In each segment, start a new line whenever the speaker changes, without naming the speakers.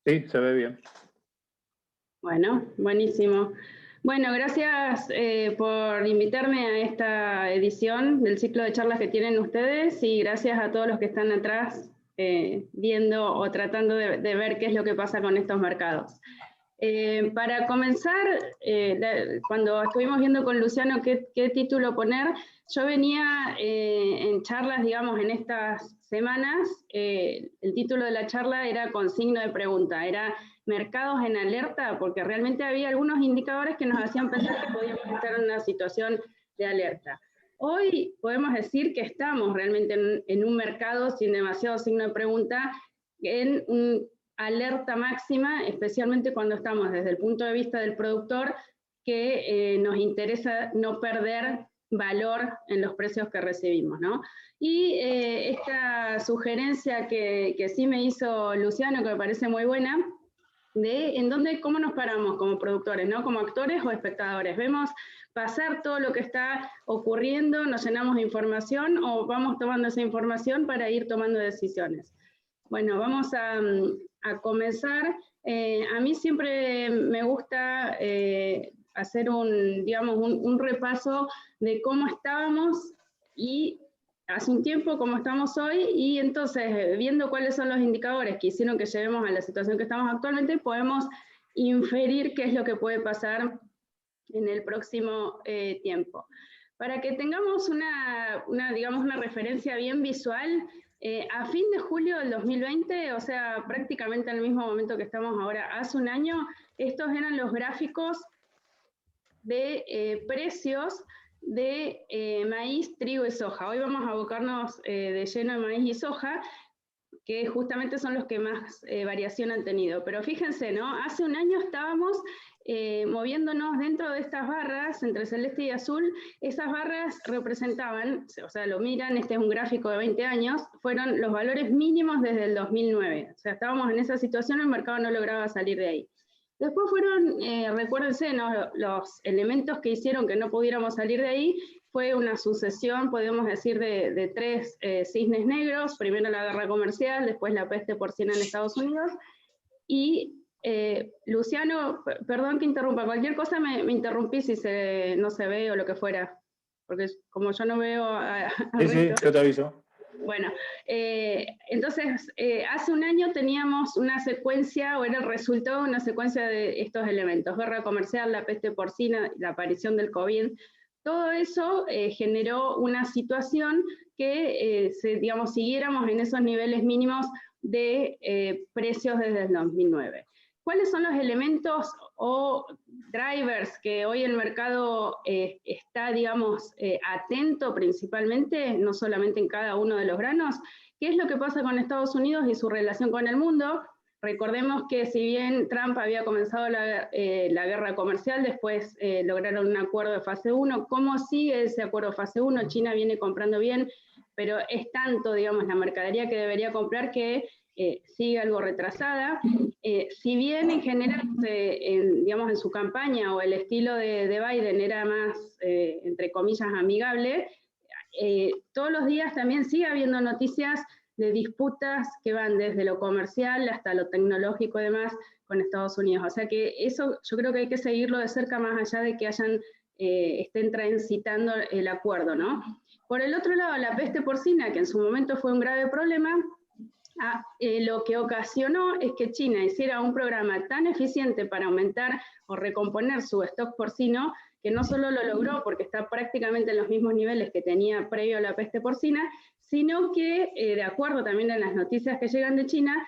Sí, se ve bien.
Bueno, buenísimo. Bueno, gracias por invitarme a esta edición del ciclo de charlas que tienen ustedes y gracias a todos los que están atrás viendo o tratando de ver qué es lo que pasa con estos mercados. Para comenzar, cuando estuvimos viendo con Luciano qué título poner, yo venía en charlas, digamos, en estas semanas, el título de la charla era con signo de pregunta, era mercados en alerta, porque realmente había algunos indicadores que nos hacían pensar que podíamos estar en una situación de alerta. Hoy podemos decir que estamos realmente en un mercado sin demasiado signo de pregunta, en un alerta máxima, especialmente cuando estamos desde el punto de vista del productor, que nos interesa no perder valor en los precios que recibimos, ¿no? Y esta sugerencia que sí me hizo Luciano, que me parece muy buena, de cómo nos paramos como productores, ¿no? Como actores o espectadores. Vemos pasar todo lo que está ocurriendo, nos llenamos de información o vamos tomando esa información para ir tomando decisiones. Bueno, vamos a comenzar. A mí siempre me gusta hacer un repaso de cómo estábamos y hace un tiempo, cómo estamos hoy, y entonces, viendo cuáles son los indicadores que hicieron que lleguemos a la situación que estamos actualmente, podemos inferir qué es lo que puede pasar en el próximo tiempo. Para que tengamos una referencia bien visual, a fin de julio del 2020, o sea, prácticamente en el mismo momento que estamos ahora, hace un año, estos eran los gráficos de precios de maíz, trigo y soja. Hoy vamos a abocarnos de lleno en maíz y soja, que justamente son los que más variación han tenido. Pero fíjense, ¿no? Hace un año estábamos moviéndonos dentro de estas barras, entre celeste y azul. Esas barras representaban, o sea, lo miran, este es un gráfico de 20 años, fueron los valores mínimos desde el 2009. O sea, estábamos en esa situación, el mercado no lograba salir de ahí. Después fueron, recuérdense, ¿no? Los elementos que hicieron que no pudiéramos salir de ahí, fue una sucesión, podemos decir, de tres cisnes negros, primero la guerra comercial, después la peste porcina en Estados Unidos, y Luciano, perdón que interrumpa, cualquier cosa me interrumpí si no se ve o lo que fuera, porque como yo no veo
sí, yo te aviso.
Bueno, entonces, hace un año teníamos una secuencia, o era el resultado de una secuencia de estos elementos, guerra comercial, la peste porcina, la aparición del COVID. Todo eso generó una situación que, siguiéramos en esos niveles mínimos de precios desde el 2009. ¿Cuáles son los elementos o drivers que hoy el mercado está, atento principalmente, no solamente en cada uno de los granos? ¿Qué es lo que pasa con Estados Unidos y su relación con el mundo? Recordemos que si bien Trump había comenzado la guerra comercial, después lograron un acuerdo de fase 1. ¿Cómo sigue ese acuerdo de fase 1? China viene comprando bien, pero es tanto, la mercadería que debería comprar que sigue algo retrasada. Si bien en general, en su campaña o el estilo de Biden era más, entre comillas, amigable, todos los días también sigue habiendo noticias de disputas que van desde lo comercial hasta lo tecnológico y demás con Estados Unidos. O sea que eso yo creo que hay que seguirlo de cerca más allá de que estén transitando el acuerdo, ¿no? Por el otro lado, la peste porcina, que en su momento fue un grave problema, lo que ocasionó es que China hiciera un programa tan eficiente para aumentar o recomponer su stock porcino, que no solo lo logró porque está prácticamente en los mismos niveles que tenía previo a la peste porcina, sino que, de acuerdo también a las noticias que llegan de China,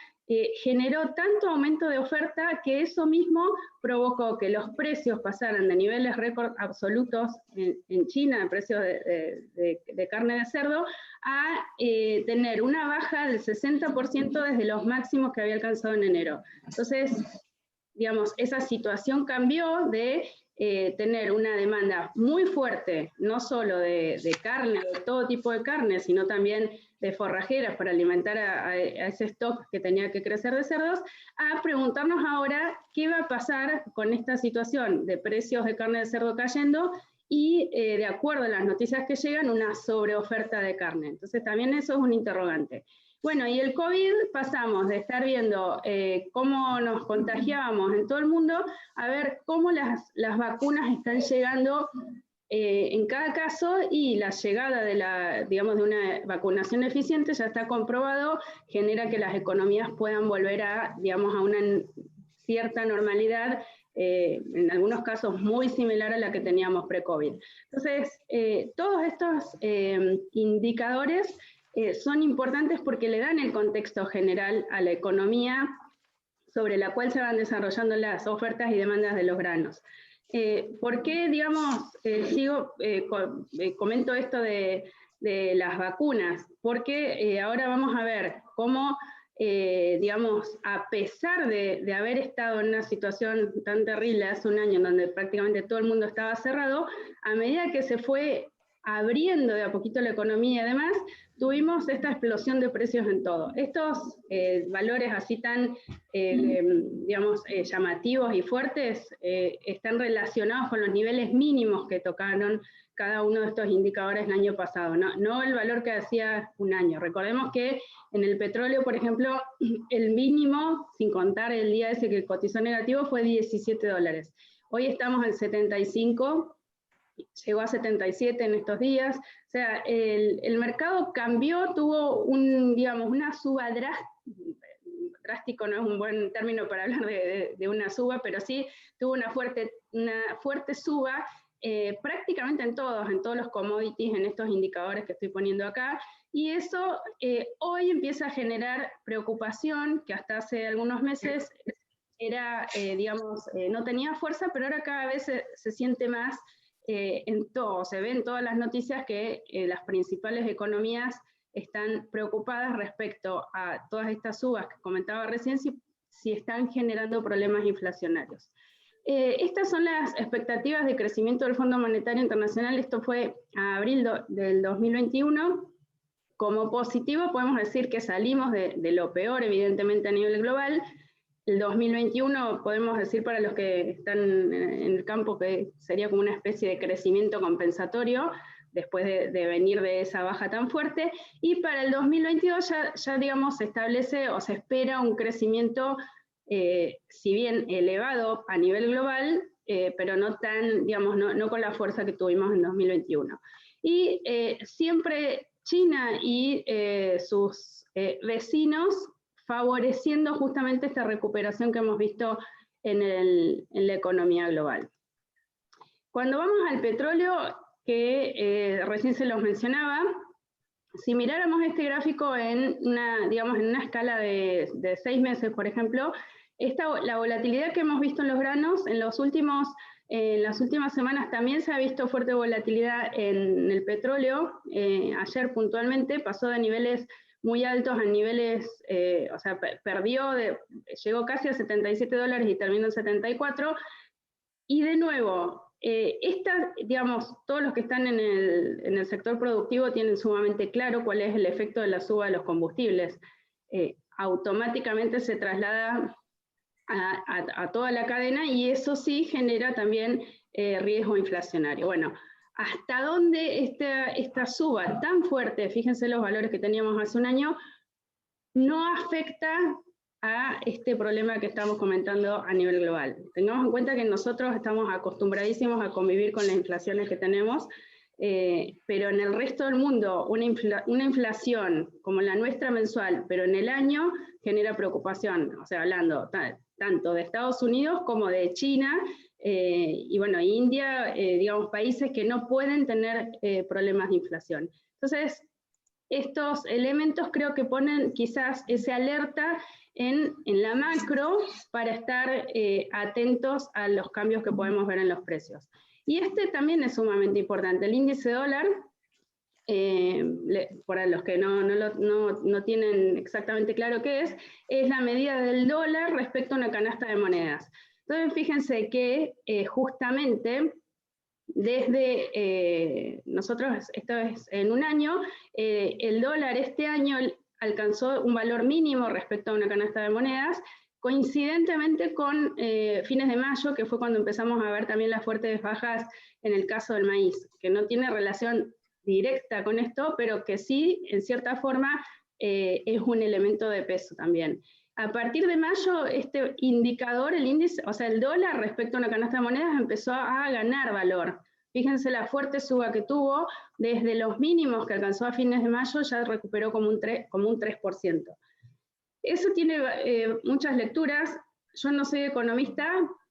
generó tanto aumento de oferta que eso mismo provocó que los precios pasaran de niveles récord absolutos en China, de precios de carne de cerdo, a tener una baja del 60% desde los máximos que había alcanzado en enero. Entonces, esa situación cambió de tener una demanda muy fuerte, no solo de carne, de todo tipo de carne, sino también de forrajeras para alimentar a ese stock que tenía que crecer de cerdos, a preguntarnos ahora qué va a pasar con esta situación de precios de carne de cerdo cayendo y de acuerdo a las noticias que llegan, una sobreoferta de carne. Entonces también eso es un interrogante. Bueno, y el COVID pasamos de estar viendo cómo nos contagiábamos en todo el mundo a ver cómo las vacunas están llegando en cada caso, y la llegada de una vacunación eficiente, ya está comprobado, genera que las economías puedan volver a una cierta normalidad, en algunos casos muy similar a la que teníamos pre-COVID. Entonces, todos estos indicadores son importantes porque le dan el contexto general a la economía sobre la cual se van desarrollando las ofertas y demandas de los granos. ¿Por qué, comento esto de las vacunas? Porque ahora vamos a ver cómo, a pesar de haber estado en una situación tan terrible hace un año, donde prácticamente todo el mundo estaba cerrado, a medida que se fue abriendo de a poquito la economía y demás, tuvimos esta explosión de precios en todo. Estos valores así tan, llamativos y fuertes, están relacionados con los niveles mínimos que tocaron cada uno de estos indicadores el año pasado, no el valor que hacía un año. Recordemos que en el petróleo, por ejemplo, el mínimo, sin contar el día ese que cotizó negativo, fue $17. Hoy estamos en 75, llegó a 77 en estos días. O sea, el mercado cambió, tuvo una suba drástico, no es un buen término para hablar de una suba, pero sí tuvo una fuerte suba, prácticamente en todos los commodities, en estos indicadores que estoy poniendo acá, y eso hoy empieza a generar preocupación, que hasta hace algunos meses era, no tenía fuerza, pero ahora cada vez se siente más en todo. Se ven todas las noticias que las principales economías están preocupadas respecto a todas estas subas que comentaba recién, si están generando problemas inflacionarios. Estas son las expectativas de crecimiento del Fondo Monetario Internacional. Esto fue a abril del 2021. Como positivo podemos decir que salimos de lo peor, evidentemente, a nivel global. El 2021 podemos decir, para los que están en el campo, que sería como una especie de crecimiento compensatorio después de venir de esa baja tan fuerte, y para el 2022 ya digamos, se establece o se espera un crecimiento, si bien elevado a nivel global, pero no tan, no con la fuerza que tuvimos en 2021. Y siempre China y sus vecinos favoreciendo justamente esta recuperación que hemos visto en la economía global. Cuando vamos al petróleo, que recién se los mencionaba, si miráramos este gráfico en una escala de 6 meses, por ejemplo, la volatilidad que hemos visto en los granos en las últimas semanas también se ha visto fuerte volatilidad en el petróleo. Ayer puntualmente pasó de niveles muy altos a niveles, llegó casi a $77 y terminó en 74, y de nuevo, todos los que están en el sector productivo tienen sumamente claro cuál es el efecto de la suba de los combustibles. Automáticamente se traslada a toda la cadena, y eso sí genera también riesgo inflacionario. Bueno, ¿hasta dónde esta suba tan fuerte, fíjense los valores que teníamos hace un año, no afecta a este problema que estamos comentando a nivel global? Tengamos en cuenta que nosotros estamos acostumbradísimos a convivir con las inflaciones que tenemos, pero en el resto del mundo una inflación como la nuestra mensual, pero en el año, genera preocupación. O sea, hablando tanto de Estados Unidos como de China, y bueno, India, países que no pueden tener problemas de inflación. Entonces, estos elementos creo que ponen quizás ese alerta en la macro para estar atentos a los cambios que podemos ver en los precios. Y este también es sumamente importante. El índice dólar, para los que no tienen exactamente claro qué es la medida del dólar respecto a una canasta de monedas. Entonces, fíjense que justamente desde nosotros, esto es en un año, el dólar este año alcanzó un valor mínimo respecto a una canasta de monedas, coincidentemente con fines de mayo, que fue cuando empezamos a ver también las fuertes bajas en el caso del maíz, que no tiene relación directa con esto, pero que sí, en cierta forma, es un elemento de peso también. A partir de mayo, este indicador, el índice, o sea, el dólar respecto a una canasta de monedas empezó a ganar valor. Fíjense la fuerte suba que tuvo, desde los mínimos que alcanzó a fines de mayo, ya recuperó como un 3%. Eso tiene muchas lecturas. Yo no soy economista,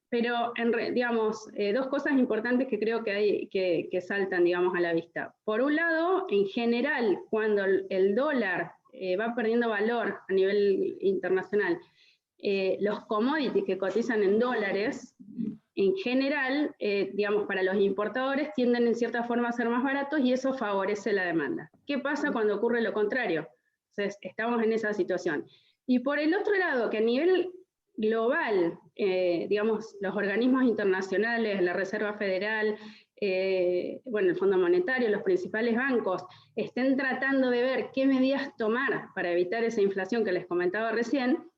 pero digamos, dos cosas importantes que creo que saltan, digamos, a la vista. Por un lado, en general, cuando el dólar va perdiendo valor a nivel internacional, los commodities que cotizan en dólares, en general, digamos, para los importadores tienden en cierta forma a ser más baratos y eso favorece la demanda. ¿Qué pasa cuando ocurre lo contrario? Entonces, estamos en esa situación. Y por el otro lado, que a nivel global, digamos, los organismos internacionales, la Reserva Federal, bueno, el Fondo Monetario, los principales bancos, estén tratando de ver qué medidas tomar para evitar esa inflación que les comentaba recién,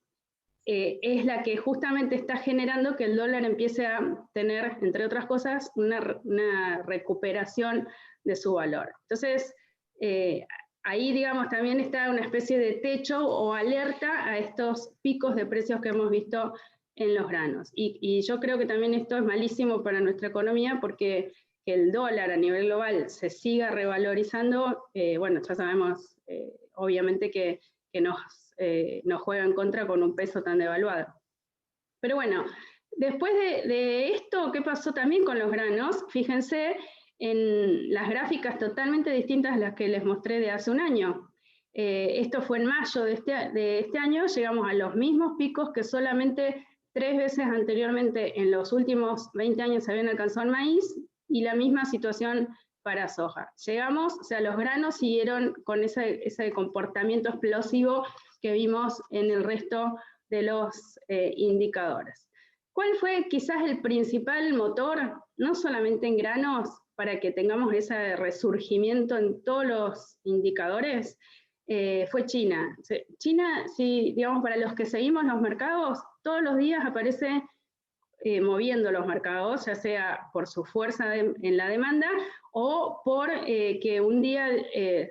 es la que justamente está generando que el dólar empiece a tener, entre otras cosas, una recuperación de su valor. Entonces, ahí, digamos, también está una especie de techo o alerta a estos picos de precios que hemos visto en los granos. Y yo creo que también esto es malísimo para nuestra economía porque que el dólar a nivel global se siga revalorizando, bueno, ya sabemos obviamente que nos juega en contra con un peso tan devaluado. Pero bueno, después de esto, ¿qué pasó también con los granos? Fíjense en las gráficas totalmente distintas a las que les mostré de hace un año. Esto fue en mayo de este año, llegamos a los mismos picos que solamente 3 veces anteriormente en los últimos 20 años se habían alcanzado el maíz, y la misma situación para soja. Llegamos, o sea, los granos siguieron con ese comportamiento explosivo que vimos en el resto de los indicadores. ¿Cuál fue quizás el principal motor, no solamente en granos, para que tengamos ese resurgimiento en todos los indicadores? Fue China. China, si, digamos, para los que seguimos los mercados, todos los días aparece moviendo los mercados, ya sea por su fuerza en la demanda o por que un día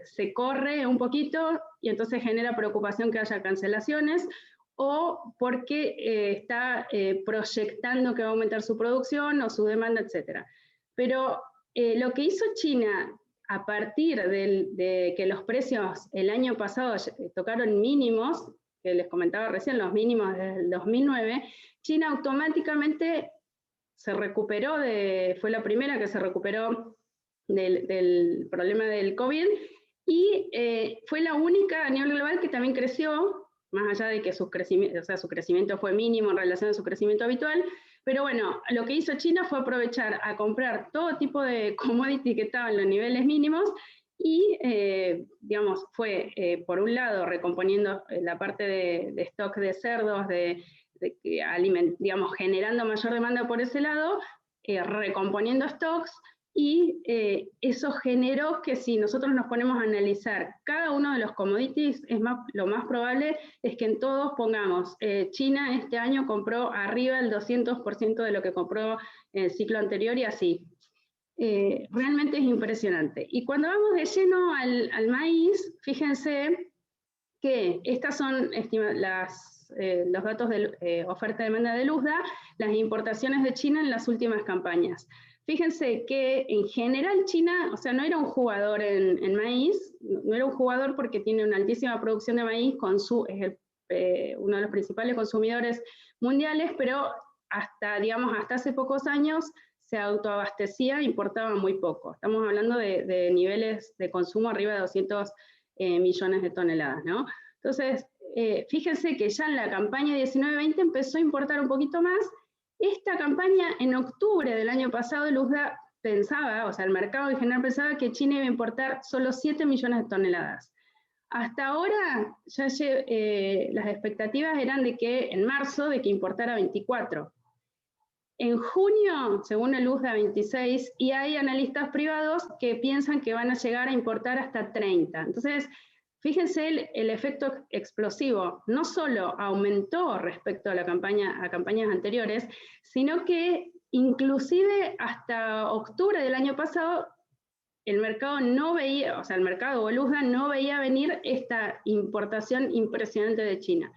se corre un poquito y entonces genera preocupación que haya cancelaciones, o porque está proyectando que va a aumentar su producción o su demanda, etc. Pero lo que hizo China a partir de que los precios el año pasado tocaron mínimos, que les comentaba recién, los mínimos desde el 2009, China automáticamente se recuperó, fue la primera que se recuperó del problema del COVID, y fue la única a nivel global que también creció, más allá de que su crecimiento fue mínimo en relación a su crecimiento habitual, pero bueno, lo que hizo China fue aprovechar a comprar todo tipo de commodities que estaban en los niveles mínimos, y digamos, fue por un lado recomponiendo la parte de stock de cerdos, digamos, generando mayor demanda por ese lado, recomponiendo stocks, y eso generó que si nosotros nos ponemos a analizar cada uno de los commodities, lo más probable es que en todos pongamos, China este año compró arriba del 200% de lo que compró en el ciclo anterior, y así. Realmente es impresionante. Y cuando vamos de lleno al maíz, fíjense que estas son los datos de oferta-demanda de Luzda, las importaciones de China en las últimas campañas. Fíjense que en general China, o sea, no era un jugador en maíz, no era un jugador porque tiene una altísima producción de maíz, es uno de los principales consumidores mundiales, pero hasta hace pocos años se autoabastecía, importaba muy poco. Estamos hablando de niveles de consumo arriba de 200 millones de toneladas, ¿no? Entonces, fíjense que ya en la campaña 19-20 empezó a importar un poquito más. Esta campaña, en octubre del año pasado, Luzda pensaba, o sea, el mercado en general pensaba que China iba a importar solo 7 millones de toneladas. Hasta ahora, ya las expectativas eran de que en marzo, de que importara 24. En junio, según el Luzda, 26, y hay analistas privados que piensan que van a llegar a importar hasta 30. Entonces, fíjense el efecto explosivo, no solo aumentó respecto a campañas anteriores, sino que inclusive hasta octubre del año pasado, el mercado no veía, o sea, el mercado Boluda no veía venir esta importación impresionante de China.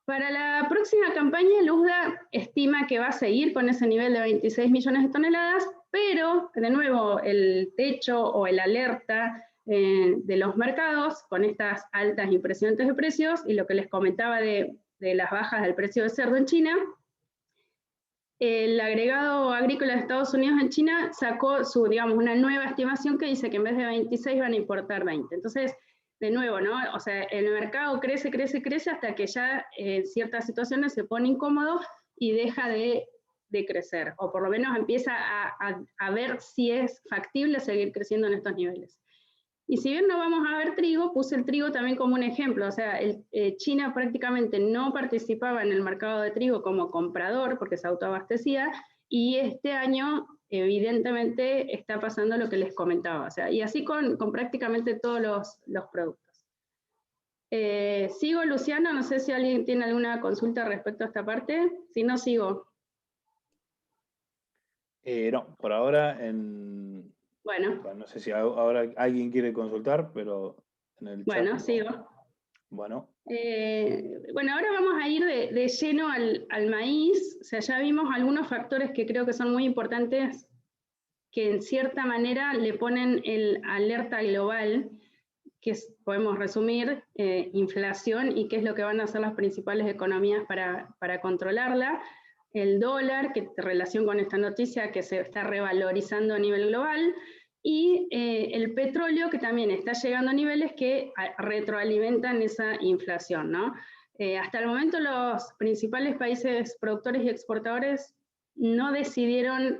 Para la próxima campaña, Luzda estima que va a seguir con ese nivel de 26 millones de toneladas, pero, de nuevo, el techo o el alerta de los mercados, con estas altas impresionantes de precios, y lo que les comentaba de las bajas del precio de cerdo en China, el agregado agrícola de Estados Unidos en China sacó digamos, una nueva estimación que dice que en vez de 26 van a importar 20. Entonces, de nuevo, ¿no? O sea, el mercado crece hasta que ya en ciertas situaciones se pone incómodo y deja de crecer, o por lo menos empieza a ver si es factible seguir creciendo en estos niveles. Y si bien no vamos a ver trigo, puse el trigo también como un ejemplo, o sea, China prácticamente no participaba en el mercado de trigo como comprador porque se autoabastecía, y este año evidentemente está pasando lo que les comentaba, o sea, y así con prácticamente todos los productos. Sigo, Luciano, no sé si alguien tiene alguna consulta respecto a esta parte, si no sigo.
No, por ahora
Bueno,
no sé si ahora alguien quiere consultar, pero en el chat.
bueno, sigo.
Bueno.
Bueno, ahora vamos a ir de lleno al maíz. O sea, ya vimos algunos factores que creo que son muy importantes, que en cierta manera le ponen el alerta global, que podemos resumir, inflación, y qué es lo que van a hacer las principales economías para controlarla. El dólar, que en relación con esta noticia que se está revalorizando a nivel global, y el petróleo, que también está llegando a niveles que retroalimentan esa inflación, ¿no? Hasta el momento los principales países productores y exportadores no decidieron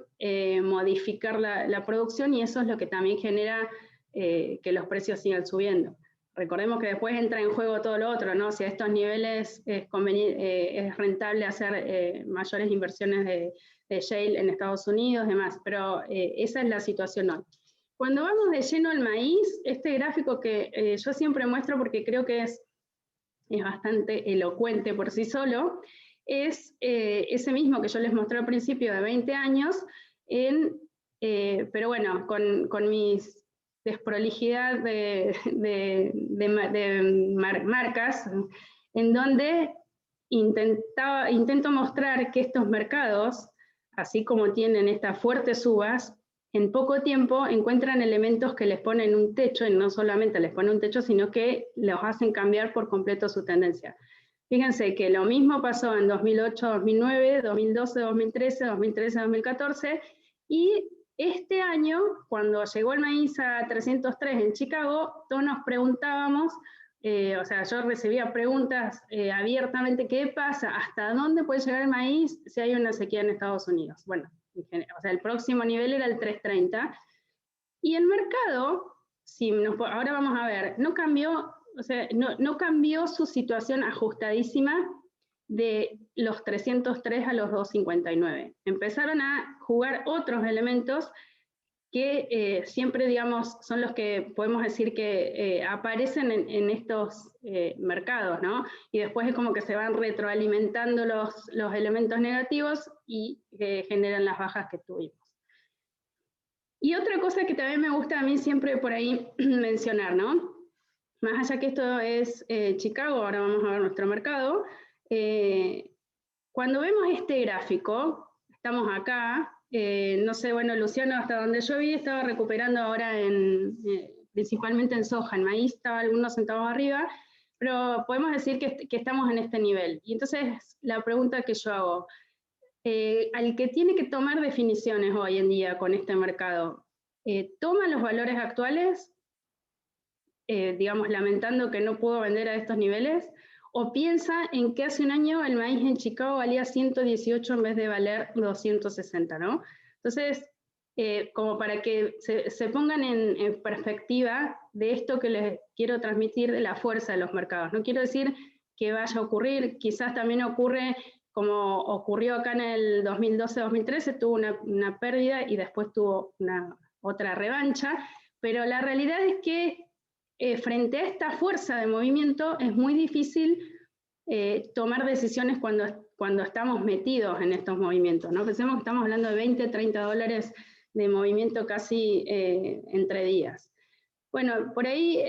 modificar la producción, y eso es lo que también genera que los precios sigan subiendo. Recordemos que después entra en juego todo lo otro, ¿no? Si a estos niveles es rentable hacer mayores inversiones de shale en Estados Unidos, demás, pero esa es la situación hoy. Cuando vamos de lleno al maíz, este gráfico que yo siempre muestro porque creo que es bastante elocuente por sí solo, es ese mismo que yo les mostré al principio de 20 años, pero bueno, con mis desprolijidad de marcas, en donde intento mostrar que estos mercados, así como tienen estas fuertes subas, en poco tiempo encuentran elementos que les ponen un techo, y no solamente les ponen un techo, sino que los hacen cambiar por completo su tendencia. Fíjense que lo mismo pasó en 2008, 2009, 2012, 2013, 2013, 2014, y este año, cuando llegó el maíz a 303 en Chicago, todos nos preguntábamos, o sea, yo recibía preguntas abiertamente, ¿qué pasa? ¿Hasta dónde puede llegar el maíz si hay una sequía en Estados Unidos? Bueno, o sea, el próximo nivel era el 330, y el mercado, ahora vamos a ver, no cambió, o sea, no cambió su situación ajustadísima de los 303 a los 259. Empezaron a jugar otros elementos que siempre, digamos, son los que podemos decir que aparecen en estos mercados, ¿no? Y después es como que se van retroalimentando los elementos negativos y generan las bajas que tuvimos. Y otra cosa que también me gusta a mí siempre por ahí mencionar, ¿no? Más allá que esto es Chicago, ahora vamos a ver nuestro mercado. Cuando vemos este gráfico, estamos acá, no sé, bueno, Luciano, hasta donde yo vi, estaba recuperando ahora principalmente en soja, en maíz estaba algunos centavos arriba, pero podemos decir que estamos en este nivel. Y entonces la pregunta que yo hago, al que tiene que tomar definiciones hoy en día con este mercado, ¿toma los valores actuales, digamos, lamentando que no pudo vender a estos niveles? ¿O piensa en que hace un año el maíz en Chicago valía 118 en vez de valer 260, ¿no? Entonces, como para que se pongan en perspectiva de esto que les quiero transmitir, de la fuerza de los mercados. No quiero decir que vaya a ocurrir, quizás también ocurre como ocurrió acá en el 2012-2013, tuvo una pérdida y después tuvo otra revancha, pero la realidad es que frente a esta fuerza de movimiento es muy difícil tomar decisiones cuando estamos metidos en estos movimientos, ¿no? Pensemos que estamos hablando de 20, 30 dólares de movimiento casi entre días. Bueno, por ahí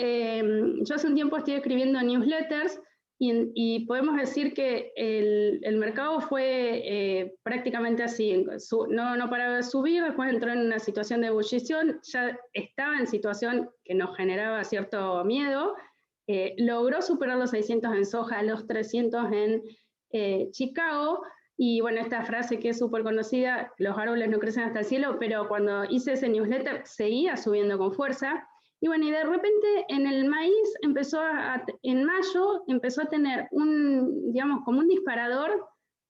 yo hace un tiempo estoy escribiendo newsletters y podemos decir que el mercado fue prácticamente así, no paraba de subir, después entró en una situación de ebullición, ya estaba en situación que nos generaba cierto miedo, logró superar los 600 en soja, los 300 en Chicago, y bueno, esta frase que es súper conocida, los árboles no crecen hasta el cielo, pero cuando hice ese newsletter seguía subiendo con fuerza. Y bueno, y de repente en el maíz en mayo empezó a tener digamos, como un disparador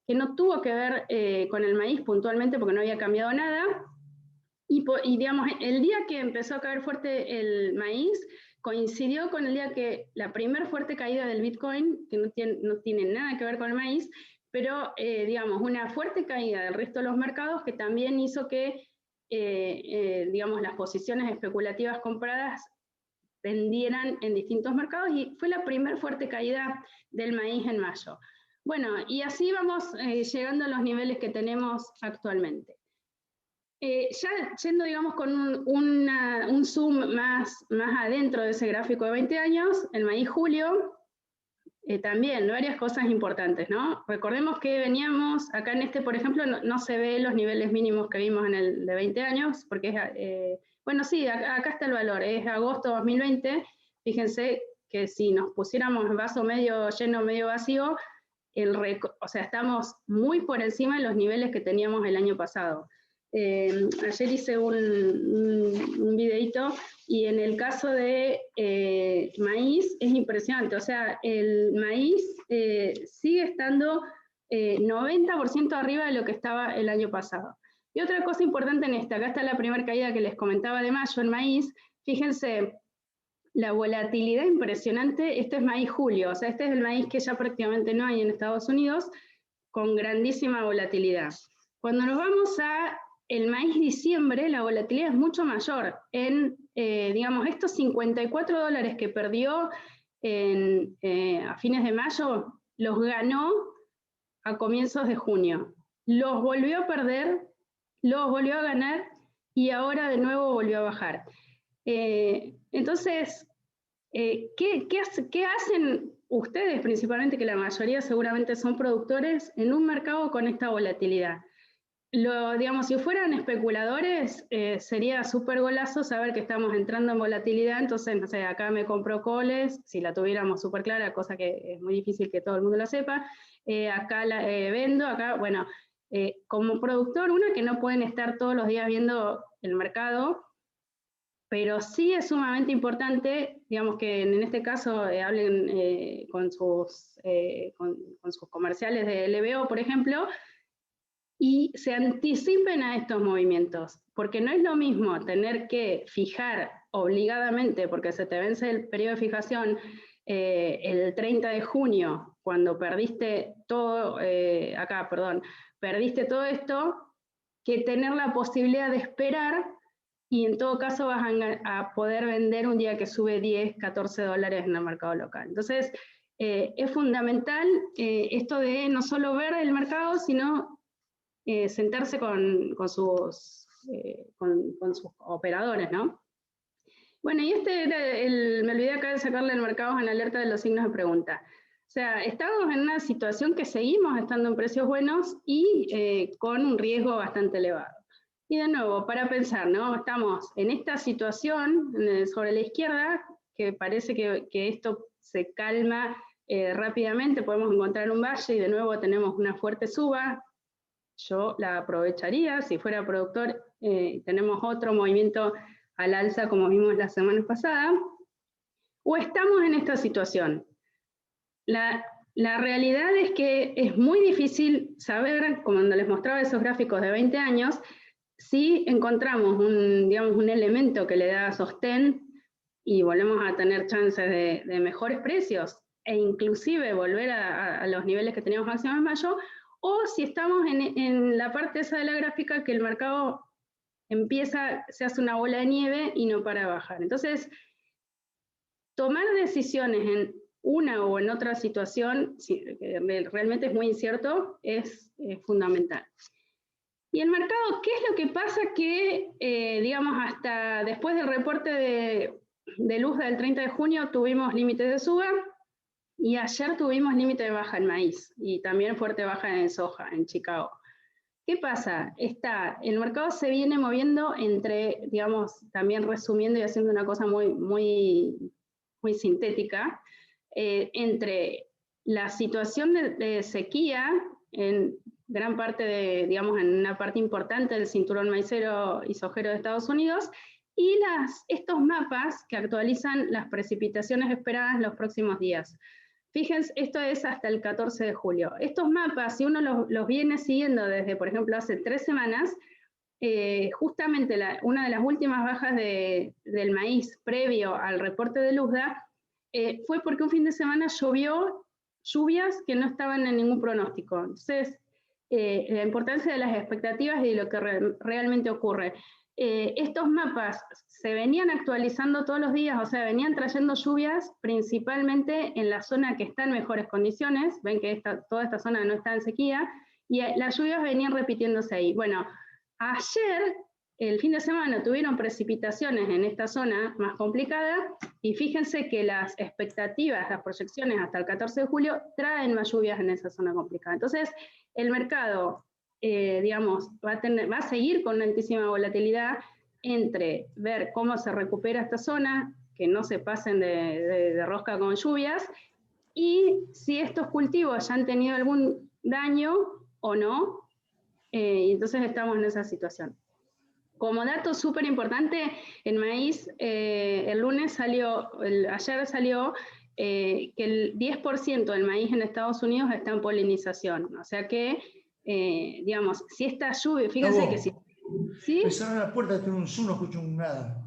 que no tuvo que ver con el maíz puntualmente porque no había cambiado nada. Y digamos, el día que empezó a caer fuerte el maíz, coincidió con el día que la primera fuerte caída del Bitcoin, que no tiene nada que ver con el maíz, pero digamos, una fuerte caída del resto de los mercados que también hizo que digamos, las posiciones especulativas compradas vendieran en distintos mercados y fue la primera fuerte caída del maíz en mayo. Bueno, y así vamos llegando a los niveles que tenemos actualmente. Ya yendo, digamos, con un zoom más adentro de ese gráfico de 20 años, el maíz julio, también varias cosas importantes, ¿no? Recordemos que veníamos, acá en este, por ejemplo, no se ve los niveles mínimos que vimos en el de 20 años, porque es, bueno, sí, acá está el valor, es agosto 2020, fíjense que si nos pusiéramos vaso medio lleno, medio vacío, o sea, estamos muy por encima de los niveles que teníamos el año pasado. Ayer hice un videito y en el caso de maíz es impresionante, o sea, el maíz sigue estando 90% arriba de lo que estaba el año pasado. Y otra cosa importante en esta, acá está la primera caída que les comentaba de mayo en maíz, fíjense, la volatilidad impresionante, este es maíz julio, o sea, este es el maíz que ya prácticamente no hay en Estados Unidos, con grandísima volatilidad. Cuando nos vamos a el maíz diciembre, la volatilidad es mucho mayor. Digamos, estos 54 dólares que perdió a fines de mayo, los ganó a comienzos de junio. Los volvió a perder, los volvió a ganar y ahora de nuevo volvió a bajar. Entonces, ¿qué hacen ustedes principalmente, que la mayoría seguramente son productores, en un mercado con esta volatilidad? Digamos, si fueran especuladores, sería súper golazo saber que estamos entrando en volatilidad, entonces, no sé, acá me compro coles, si la tuviéramos súper clara, cosa que es muy difícil que todo el mundo la sepa, acá la vendo, acá, bueno, como productor, una que no pueden estar todos los días viendo el mercado, pero sí es sumamente importante, digamos, que en este caso hablen con sus comerciales de LBO, por ejemplo, y se anticipen a estos movimientos, porque no es lo mismo tener que fijar obligadamente, porque se te vence el periodo de fijación el 30 de junio, cuando perdiste todo, perdiste todo esto, que tener la posibilidad de esperar, y en todo caso vas a poder vender un día que sube 10, 14 dólares en el mercado local. Entonces, es fundamental esto de no solo ver el mercado, sino sentarse con sus operadores, ¿no? Bueno, y me olvidé acá de sacarle al mercado en alerta de los signos de pregunta. O sea, estamos en una situación que seguimos estando en precios buenos y con un riesgo bastante elevado. Y de nuevo, para pensar, ¿no? Estamos en esta situación sobre la izquierda, que parece que esto se calma rápidamente, podemos encontrar un valle y de nuevo tenemos una fuerte suba. Yo la aprovecharía, si fuera productor, tenemos otro movimiento al alza como vimos la semana pasada, o estamos en esta situación. La realidad es que es muy difícil saber, como cuando les mostraba esos gráficos de 20 años, si encontramos un elemento que le da sostén y volvemos a tener chances de mejores precios, e inclusive volver a los niveles que teníamos máximos en mayo, o si estamos en la parte esa de la gráfica que el mercado se hace una bola de nieve y no para de bajar. Entonces, tomar decisiones en una o en otra situación, realmente es muy incierto, es fundamental. Y el mercado, ¿qué es lo que pasa? Que, digamos, hasta después del reporte de Luzda del 30 de junio tuvimos límites de suba, y ayer tuvimos límite de baja en maíz, y también fuerte baja en soja, en Chicago. ¿Qué pasa? El mercado se viene moviendo entre, digamos, también resumiendo y haciendo una cosa muy sintética, entre la situación de sequía en gran parte digamos, en una parte importante del cinturón maicero y sojero de Estados Unidos, y estos mapas que actualizan las precipitaciones esperadas los próximos días. Fíjense, esto es hasta el 14 de julio. Estos mapas, si uno los viene siguiendo desde, por ejemplo, hace 3 semanas, justamente una de las últimas bajas del maíz previo al reporte de Luzda fue porque un fin de semana llovió lluvias que no estaban en ningún pronóstico. Entonces, la importancia de las expectativas y de lo que realmente ocurre. Estos mapas se venían actualizando todos los días, o sea, venían trayendo lluvias principalmente en la zona que está en mejores condiciones, ven que toda esta zona no está en sequía, y las lluvias venían repitiéndose ahí. Bueno, ayer, el fin de semana, tuvieron precipitaciones en esta zona más complicada, y fíjense que las expectativas, las proyecciones hasta el 14 de julio, traen más lluvias en esa zona complicada. Entonces, el mercado, digamos, va a seguir con una altísima volatilidad entre ver cómo se recupera esta zona, que no se pasen de rosca con lluvias, y si estos cultivos ya han tenido algún daño o no, y entonces estamos en esa situación. Como dato súper importante, en maíz, ayer salió que el 10% del maíz en Estados Unidos está en polinización, o sea que, digamos, si esta lluvia, fíjense que si... ¿Sí?
Me cerraron la puerta, tengo un zoom, no escucho nada.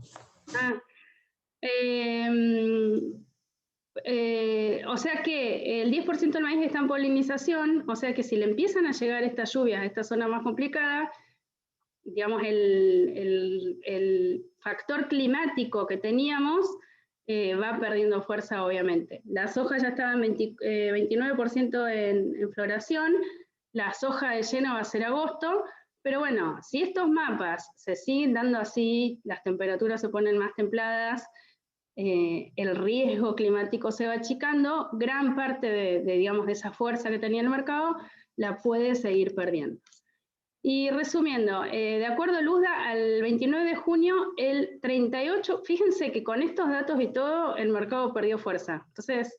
O sea que el 10% del maíz está en polinización, o sea que si le empiezan a llegar estas lluvias a esta zona más complicada, digamos, el factor climático que teníamos va perdiendo fuerza, obviamente. La soja ya estaba en 29% en floración, la soja de lleno va a ser agosto, pero bueno, si estos mapas se siguen dando así, las temperaturas se ponen más templadas, el riesgo climático se va achicando, gran parte digamos, de esa fuerza que tenía el mercado la puede seguir perdiendo. Y resumiendo, de acuerdo a Luzda, al 29 de junio, el 38%, fíjense que con estos datos y todo, el mercado perdió fuerza. Entonces,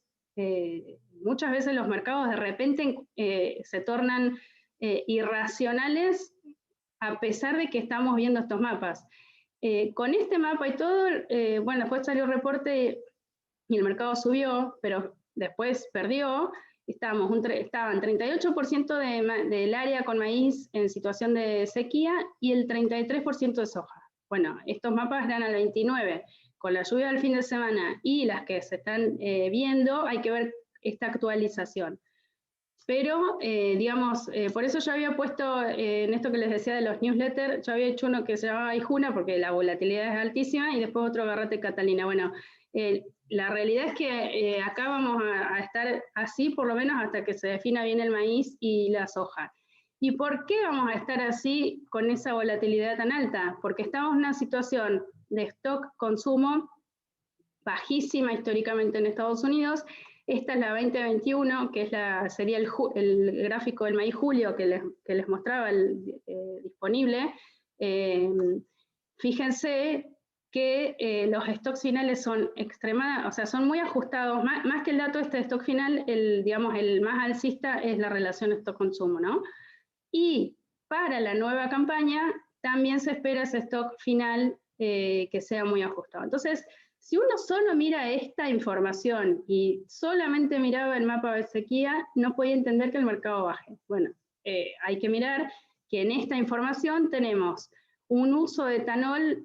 muchas veces los mercados de repente se tornan irracionales a pesar de que estamos viendo estos mapas. Con este mapa y todo, bueno, después salió el reporte y el mercado subió, pero después perdió. Estaban 38% del área con maíz en situación de sequía y el 33% de soja. Bueno, estos mapas eran al 29%. Con la lluvia del fin de semana y las que se están viendo, hay que ver esta actualización. Pero, digamos, por eso yo había puesto en esto que les decía de los newsletters, yo había hecho uno que se llamaba Ijuna, porque la volatilidad es altísima, y después otro Agarrate Catalina. Bueno, la realidad es que acá vamos a estar así por lo menos hasta que se defina bien el maíz y la soja. ¿Y por qué vamos a estar así con esa volatilidad tan alta? Porque estamos en una situación de stock consumo bajísima históricamente en Estados Unidos. Esta es la 2021, que sería el gráfico del maíz julio que les mostraba disponible. Fíjense que los stocks finales son o sea, son muy ajustados, más que el dato de stock final, digamos, el más alcista es la relación stock-consumo, ¿no? Y para la nueva campaña también se espera ese stock final que sea muy ajustado. Entonces, si uno solo mira esta información y solamente miraba el mapa de sequía, no podía entender que el mercado baje. Bueno, hay que mirar que en esta información tenemos un uso de etanol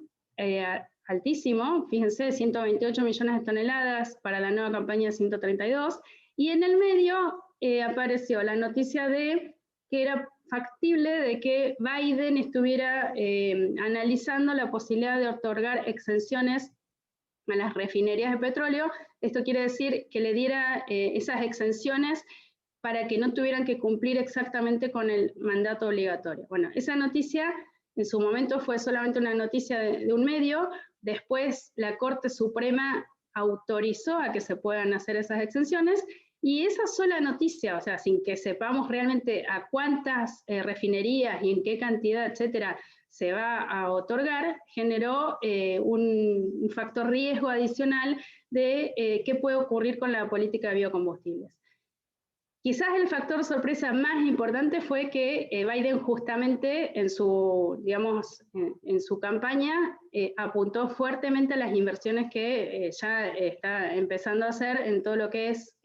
altísimo, fíjense, 128 millones de toneladas, para la nueva campaña 132, y en el medio apareció la noticia de que era factible de que Biden estuviera analizando la posibilidad de otorgar exenciones las refinerías de petróleo. Esto quiere decir que le diera esas exenciones para que no tuvieran que cumplir exactamente con el mandato obligatorio. Bueno, esa noticia en su momento fue solamente una noticia de un medio, después la Corte Suprema autorizó a que se puedan hacer esas exenciones, y esa sola noticia, o sea, sin que sepamos realmente a cuántas refinerías y en qué cantidad, etcétera, se va a otorgar, generó un factor riesgo adicional de qué puede ocurrir con la política de biocombustibles. Quizás el factor sorpresa más importante fue que Biden justamente en su, digamos, en su campaña apuntó fuertemente a las inversiones que ya está empezando a hacer en todo lo que es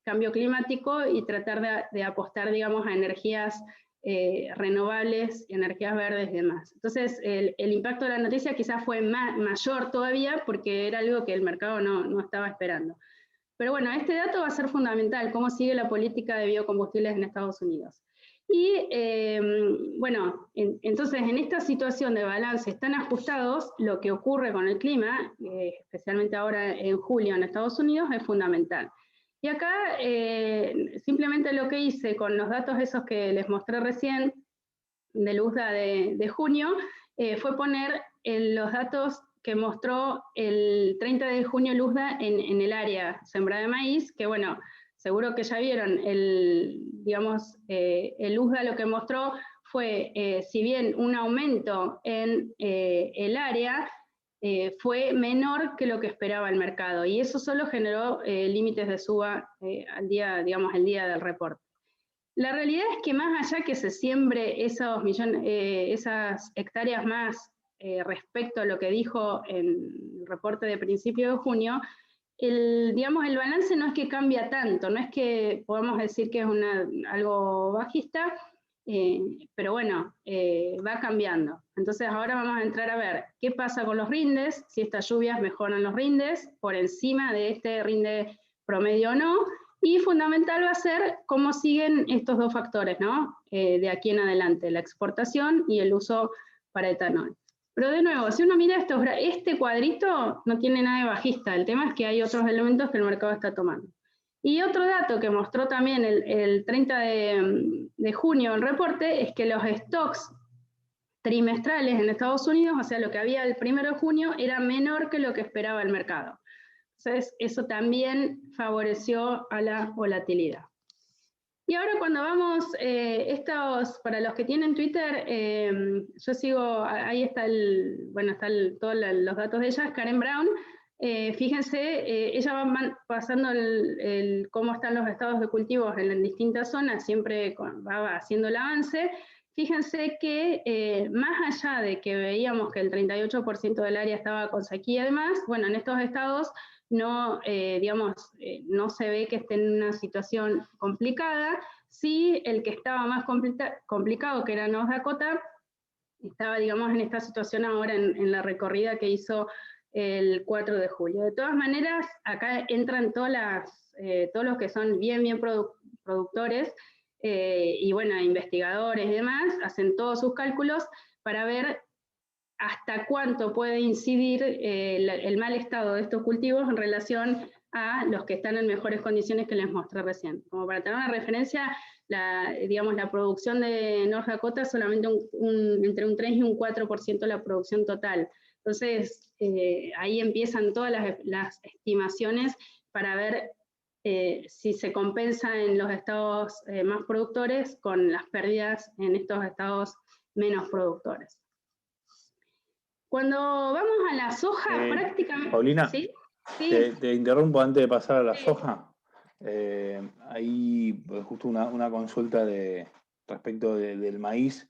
cambio climático y tratar de apostar, digamos, a energías renovables, energías verdes y demás. Entonces, el impacto de la noticia quizás fue mayor todavía porque era algo que el mercado no estaba esperando. Pero bueno, este dato va a ser fundamental, cómo sigue la política de biocombustibles en Estados Unidos. Y bueno, entonces en esta situación de balances tan ajustados, lo que ocurre con el clima, especialmente ahora en julio en Estados Unidos, es fundamental. Y acá simplemente lo que hice con los datos esos que les mostré recién, del USDA de junio, fue poner los datos que mostró el 30 de junio el USDA en el área sembrada de maíz, que bueno, seguro que ya vieron, digamos, el USDA lo que mostró fue, si bien un aumento en el área, fue menor que lo que esperaba el mercado, y eso solo generó límites de suba al día, digamos, el día del reporte. La realidad es que más allá que se siembre esas hectáreas más respecto a lo que dijo en el reporte de principio de junio, digamos, el balance no es que cambia tanto, no es que podamos decir que es algo bajista, pero bueno, va cambiando. Entonces ahora vamos a entrar a ver qué pasa con los rindes, si estas lluvias mejoran los rindes, por encima de este rinde promedio o no, y fundamental va a ser cómo siguen estos dos factores, ¿no? De aquí en adelante, la exportación y el uso para etanol. Pero de nuevo, si uno mira este cuadrito no tiene nada de bajista, el tema es que hay otros elementos que el mercado está tomando. Y otro dato que mostró también el 30 de junio el reporte es que los stocks trimestrales en Estados Unidos, o sea, lo que había el 1 de junio, era menor que lo que esperaba el mercado. Entonces, eso también favoreció a la volatilidad. Y ahora cuando vamos, para los que tienen Twitter, yo sigo, ahí está todos los datos de ella, Karen Brown. Fíjense, ella va pasando cómo están los estados de cultivos en distintas zonas, siempre va haciendo el avance. Fíjense que más allá de que veíamos que el 38% del área estaba con sequía y demás, bueno, en estos estados no se ve que esté en una situación complicada. Sí, el que estaba más complicado, que era North Dakota, estaba, digamos, en esta situación ahora en la recorrida que hizo el 4 de julio. De todas maneras, acá entran todos los que son bien productores, y bueno, investigadores y demás, hacen todos sus cálculos para ver hasta cuánto puede incidir el mal estado de estos cultivos en relación a los que están en mejores condiciones que les mostré recién. Como para tener una referencia, la producción de North Dakota es solamente entre un 3 y un 4% de la producción total. Entonces, ahí empiezan todas las estimaciones para ver si se compensa en los estados más productores con las pérdidas en estos estados menos productores. Cuando vamos a la soja, prácticamente...
Paulina,
¿sí?
Te interrumpo antes de pasar a la soja. Ahí justo una consulta respecto del maíz,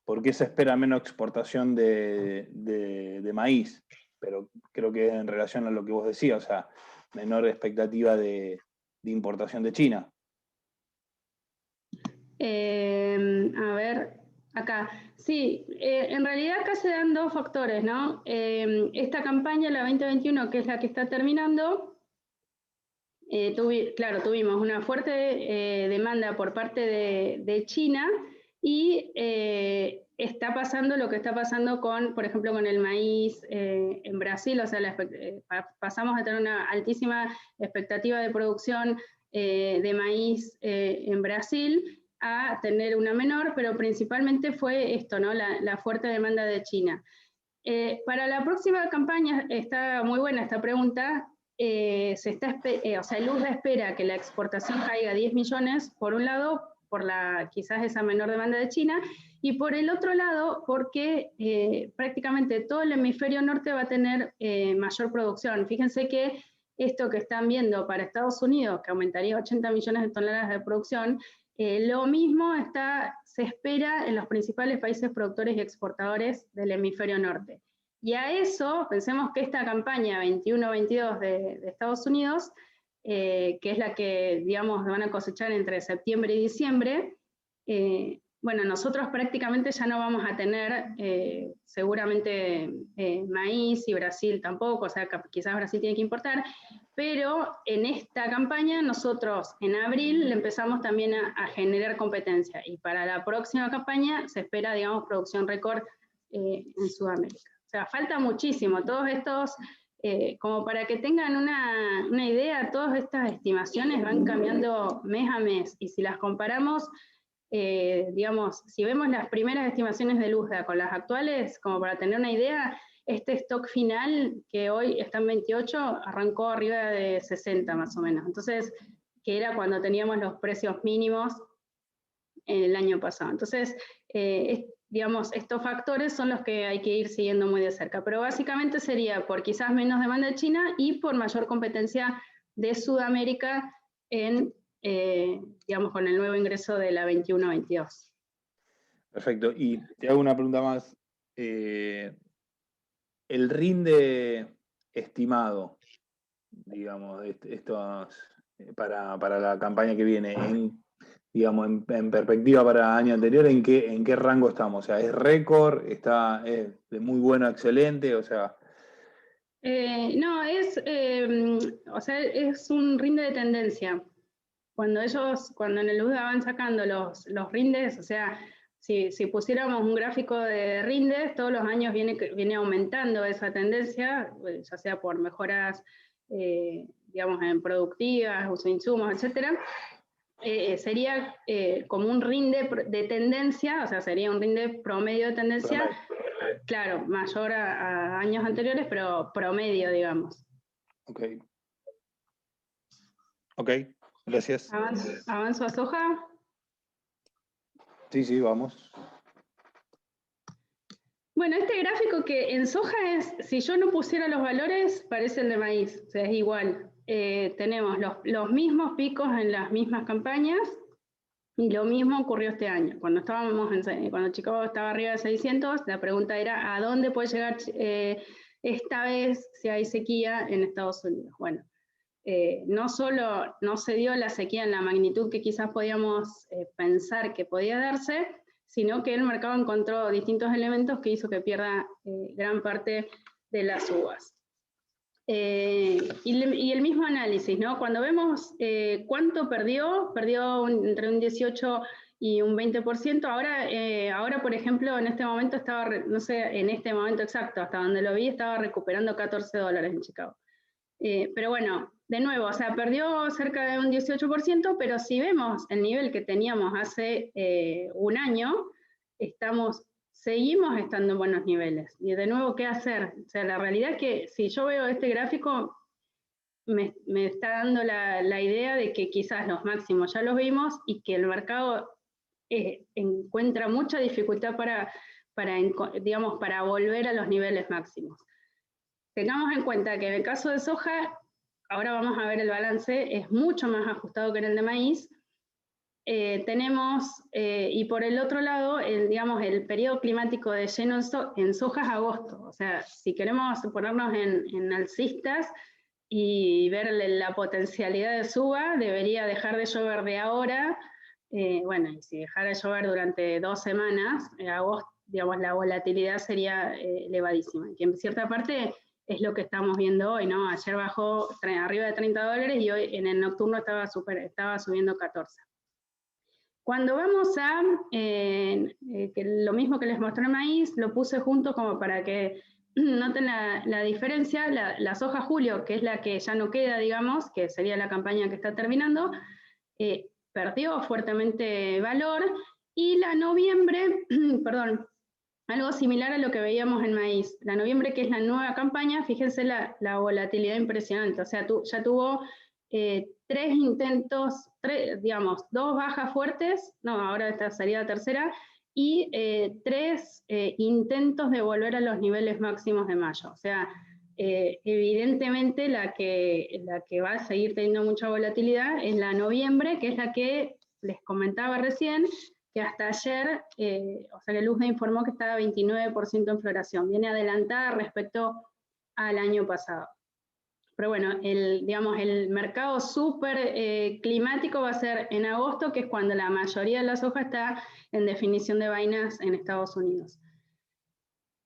por qué se espera menos exportación de maíz, pero creo que en relación a lo que vos decías, o sea, menor expectativa de importación de China.
A ver, acá. Sí, en realidad acá se dan dos factores, ¿no? Esta campaña, la 2021, que es la que está terminando, tuvimos una fuerte demanda por parte de China, y está pasando lo que está pasando con, por ejemplo, con el maíz en Brasil, o sea, pasamos a tener una altísima expectativa de producción de maíz en Brasil a tener una menor, pero principalmente fue esto, ¿no? La fuerte demanda de China. Para la próxima campaña, está muy buena esta pregunta, o sea, el USDA espera que la exportación caiga a 10 millones, por un lado, por quizás esa menor demanda de China, y por el otro lado, porque prácticamente todo el hemisferio norte va a tener mayor producción. Fíjense que esto que están viendo para Estados Unidos, que aumentaría 80 millones de toneladas de producción, lo mismo se espera en los principales países productores y exportadores del hemisferio norte. Y a eso, pensemos que esta campaña 21-22 de Estados Unidos, que es la que, digamos, van a cosechar entre septiembre y diciembre, bueno, nosotros prácticamente ya no vamos a tener seguramente maíz, y Brasil tampoco, o sea, quizás Brasil tiene que importar, pero en esta campaña nosotros en abril le empezamos también a generar competencia, y para la próxima campaña se espera, digamos, producción récord en Sudamérica. O sea, falta muchísimo, todos estos, como para que tengan una idea, todas estas estimaciones van cambiando mes a mes, y si las comparamos, digamos, si vemos las primeras estimaciones del USDA con las actuales, como para tener una idea, este stock final, que hoy está en 28, arrancó arriba de 60 más o menos. Entonces, que era cuando teníamos los precios mínimos el año pasado. Entonces, digamos, estos factores son los que hay que ir siguiendo muy de cerca. Pero básicamente sería por quizás menos demanda de China y por mayor competencia de Sudamérica digamos, con el nuevo ingreso de la 21-22.
Perfecto. Y te hago una pregunta más. El rinde estimado, digamos, para la campaña que viene, digamos, en perspectiva para el año anterior, ¿en qué rango estamos? O sea, ¿es récord? ¿Es de muy bueno a excelente? O sea...
No, o sea, es un rinde de tendencia. Cuando en el USDA van sacando los rindes, o sea, si pusiéramos un gráfico de rindes, todos los años viene aumentando esa tendencia, ya sea por mejoras, digamos, en productivas, uso de insumos, etcétera. Sería como un rinde de tendencia, o sea, sería un rinde promedio de tendencia, claro, mayor a años anteriores, pero promedio, digamos.
Ok. Ok, gracias.
¿Avanzo a soja?
Sí, vamos.
Bueno, este gráfico que en soja si yo no pusiera los valores, parece el de maíz, o sea, es igual. Tenemos los mismos picos en las mismas campañas, y lo mismo ocurrió este año. Cuando Chicago estaba arriba de 600, la pregunta era, ¿a dónde puede llegar esta vez si hay sequía en Estados Unidos? Bueno, no solo no se dio la sequía en la magnitud que quizás podíamos pensar que podía darse, sino que el mercado encontró distintos elementos que hizo que pierda gran parte de las uvas. Y el mismo análisis, ¿no? Cuando vemos cuánto perdió entre un 18 y un 20%, ahora, por ejemplo, en este momento estaba, no sé, en este momento exacto, hasta donde lo vi, estaba recuperando $14 en Chicago. Pero bueno, de nuevo, o sea, perdió cerca de un 18%, pero si vemos el nivel que teníamos hace un año, seguimos estando en buenos niveles. Y de nuevo, ¿qué hacer? O sea, la realidad es que si yo veo este gráfico, me está dando la idea de que quizás los máximos ya los vimos y que el mercado encuentra mucha dificultad digamos, para volver a los niveles máximos. Tengamos en cuenta que en el caso de soja, ahora vamos a ver el balance, es mucho más ajustado que en el de maíz. Y por el otro lado, digamos, el periodo climático de lleno en soja es agosto. O sea, si queremos ponernos en alcistas y ver la potencialidad de suba, debería dejar de llover de ahora. Bueno, y si dejara de llover durante 2 semanas, en agosto, digamos, la volatilidad sería elevadísima. Que en cierta parte es lo que estamos viendo hoy, ¿no? Ayer bajó arriba de $30 y hoy en el nocturno estaba subiendo 14. Cuando vamos a, que lo mismo que les mostré el maíz, lo puse junto como para que noten la diferencia. La soja julio, que es la que ya no queda, digamos, que sería la campaña que está terminando, perdió fuertemente valor, y la noviembre, perdón, algo similar a lo que veíamos en maíz. La noviembre, que es la nueva campaña, fíjense la volatilidad impresionante, o sea, ya tuvo 3 intentos, digamos, 2 bajas fuertes, no, ahora esta sería la tercera, y 3 intentos de volver a los niveles máximos de mayo. O sea, evidentemente la que va a seguir teniendo mucha volatilidad es la noviembre, que es la que les comentaba recién, que hasta ayer, o sea que Luzde informó que estaba 29% en floración, viene adelantada respecto al año pasado. Pero bueno, digamos, el mercado súper climático va a ser en agosto, que es cuando la mayoría de la soja está en definición de vainas en Estados Unidos.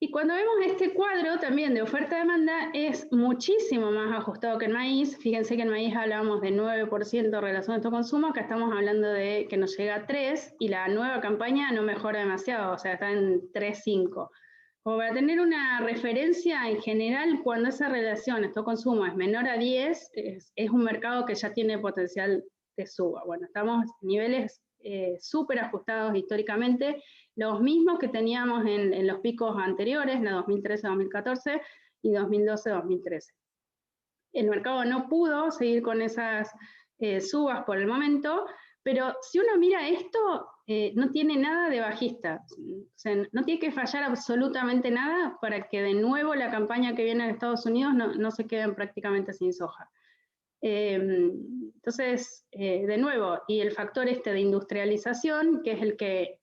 Y cuando vemos este cuadro también de oferta-demanda, es muchísimo más ajustado que el maíz. Fíjense que en maíz hablábamos de 9% de relación de consumo, acá estamos hablando de que nos llega a 3, y la nueva campaña no mejora demasiado, o sea, está en 3,5. Como para tener una referencia, en general, cuando esa relación stock-consumo es menor a 10, es un mercado que ya tiene potencial de suba. Bueno, estamos en niveles súper ajustados históricamente, los mismos que teníamos en los picos anteriores, la 2013-2014 y 2012-2013. El mercado no pudo seguir con esas subas por el momento, pero si uno mira esto, no tiene nada de bajista. O sea, no tiene que fallar absolutamente nada para que de nuevo la campaña que viene de Estados Unidos no se queden prácticamente sin soja. Entonces, de nuevo, y el factor este de industrialización, que es el que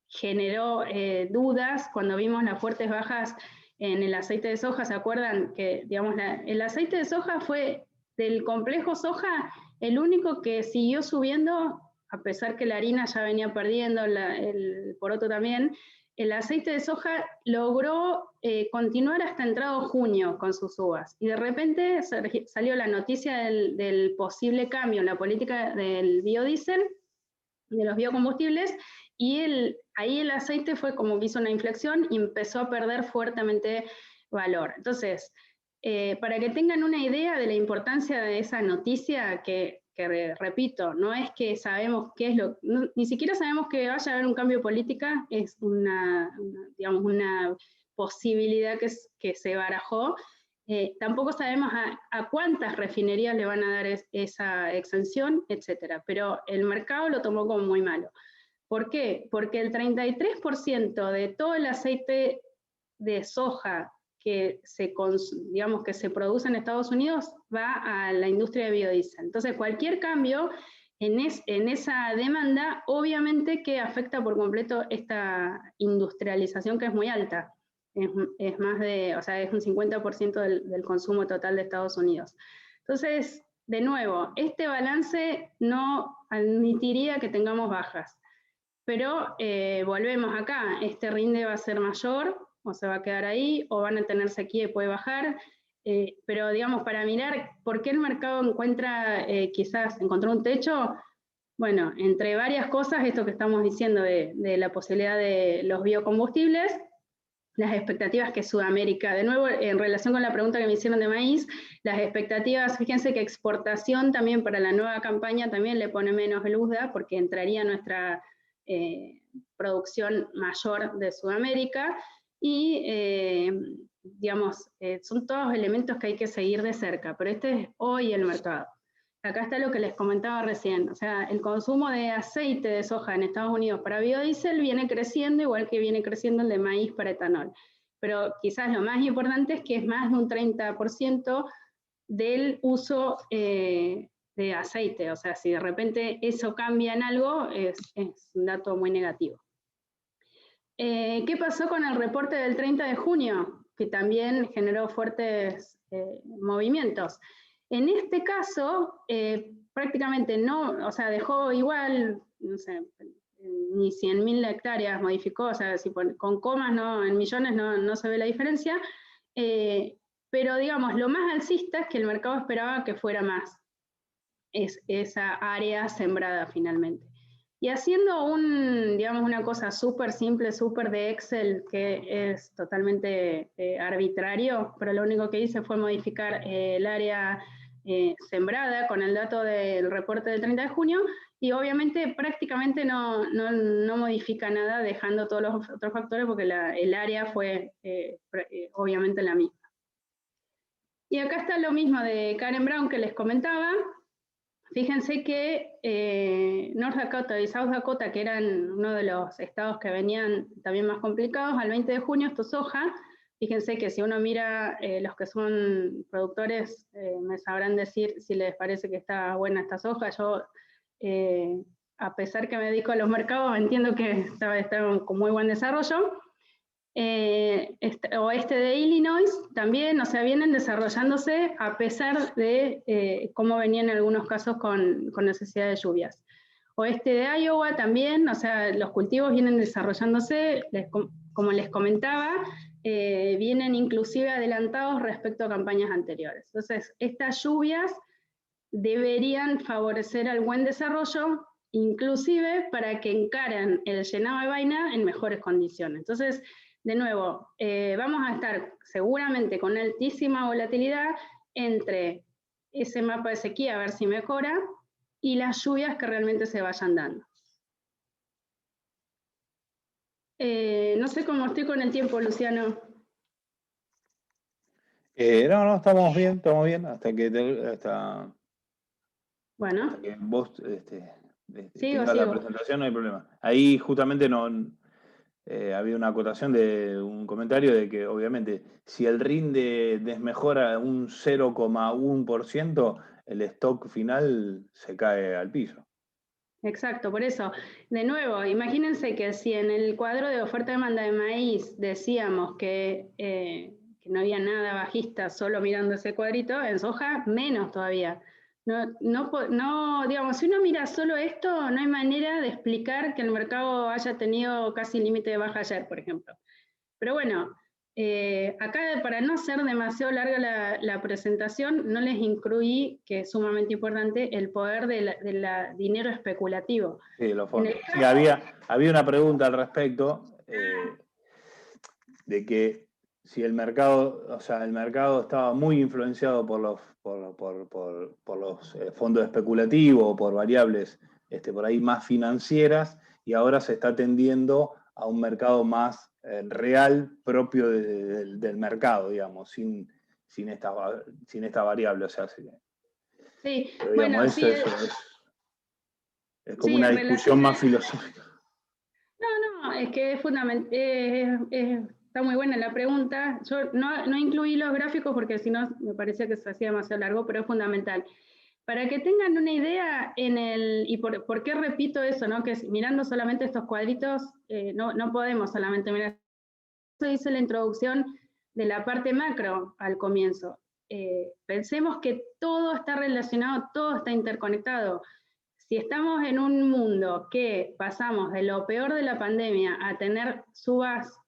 generó dudas cuando vimos las fuertes bajas en el aceite de soja. ¿Se acuerdan que, digamos, el aceite de soja fue del complejo soja el único que siguió subiendo, a pesar que la harina ya venía perdiendo, el poroto también? El aceite de soja logró continuar hasta entrado junio con sus subas, y de repente salió la noticia del posible cambio en la política del biodiesel, de los biocombustibles, y ahí el aceite fue como que hizo una inflexión y empezó a perder fuertemente valor. Entonces, para que tengan una idea de la importancia de esa noticia, que repito, no es que sabemos qué es ni siquiera sabemos que vaya a haber un cambio de política, es digamos, una posibilidad que se barajó. Tampoco sabemos a cuántas refinerías le van a dar esa exención, etcétera, pero el mercado lo tomó como muy malo. ¿Por qué? Porque el 33% de todo el aceite de soja que se produce en Estados Unidos va a la industria de biodiesel. Entonces, cualquier cambio en esa demanda, obviamente que afecta por completo esta industrialización, que es muy alta. Es más de, o sea, es un 50% del consumo total de Estados Unidos. Entonces, de nuevo, este balance no admitiría que tengamos bajas. Pero volvemos acá, este rinde va a ser mayor, o se va a quedar ahí, o van a tener sequía y puede bajar, pero digamos, para mirar por qué el mercado quizás encontró un techo, bueno, entre varias cosas, esto que estamos diciendo de la posibilidad de los biocombustibles, las expectativas que Sudamérica, de nuevo, en relación con la pregunta que me hicieron de maíz, las expectativas, fíjense que exportación también para la nueva campaña también le pone menos Luzda, porque entraría nuestra producción mayor de Sudamérica, y digamos, son todos elementos que hay que seguir de cerca, pero este es hoy el mercado. Acá está lo que les comentaba recién, o sea, el consumo de aceite de soja en Estados Unidos para biodiesel viene creciendo, igual que viene creciendo el de maíz para etanol. Pero quizás lo más importante es que es más de un 30% del uso de aceite, o sea, si de repente eso cambia en algo, es un dato muy negativo. ¿Qué pasó con el reporte del 30 de junio? Que también generó fuertes movimientos. En este caso, prácticamente no, o sea, dejó igual, no sé, ni 100.000 hectáreas modificó, o sea, si con comas en millones no se ve la diferencia, pero digamos, lo más alcista es que el mercado esperaba que fuera más esa área sembrada finalmente. Y haciendo digamos, una cosa súper simple, súper de Excel, que es totalmente arbitrario, pero lo único que hice fue modificar el área sembrada con el dato del reporte del 30 de junio, y obviamente prácticamente no modifica nada, dejando todos los otros factores, porque el área fue obviamente la misma. Y acá está lo mismo de Karen Brown que les comentaba. Fíjense que North Dakota y South Dakota, que eran uno de los estados que venían también más complicados, al 20 de junio esto es soja. Fíjense que si uno mira, los que son productores me sabrán decir si les parece que está buena esta soja. Yo, a pesar que me dedico a los mercados, entiendo que está con muy buen desarrollo. Oeste de Illinois también, o sea, vienen desarrollándose a pesar de cómo venían en algunos casos con necesidad de lluvias. Oeste de Iowa también, o sea, los cultivos vienen desarrollándose, como les comentaba, vienen inclusive adelantados respecto a campañas anteriores. Entonces, estas lluvias deberían favorecer al buen desarrollo, inclusive para que encaren el llenado de vaina en mejores condiciones. Entonces, de nuevo, vamos a estar seguramente con altísima volatilidad entre ese mapa de sequía, a ver si mejora, y las lluvias que realmente se vayan dando. No sé cómo estoy con el tiempo, Luciano.
No, estamos bien, hasta que vos tengas la presentación, no hay problema. Ahí justamente había una acotación de un comentario de que obviamente si el RIN desmejora un 0,1%, el stock final se cae al piso.
Exacto, por eso, de nuevo, imagínense que si en el cuadro de oferta-demanda de maíz decíamos que no había nada bajista solo mirando ese cuadrito, en soja menos todavía. No, digamos, si uno mira solo esto, no hay manera de explicar que el mercado haya tenido casi límite de baja ayer, por ejemplo. Pero bueno, acá para no ser demasiado larga la presentación, no les incluí, que es sumamente importante, el poder del dinero especulativo.
Sí, sí, había una pregunta al respecto, de que si el mercado estaba muy influenciado por los fondos especulativos o por variables por ahí más financieras, y ahora se está tendiendo a un mercado más real, propio del mercado, digamos, sin esta variable. O sea,
sí,
pero, digamos,
bueno, sí,
es como una discusión más filosófica.
No, es que es fundamental, está muy buena la pregunta. Yo no incluí los gráficos porque si no me parecía que se hacía demasiado largo, pero es fundamental. Para que tengan una idea, y por qué repito eso, ¿no? Que mirando solamente estos cuadritos, no podemos solamente mirar. Eso hice la introducción de la parte macro al comienzo. Pensemos que todo está relacionado, todo está interconectado. Si estamos en un mundo que pasamos de lo peor de la pandemia a tener subas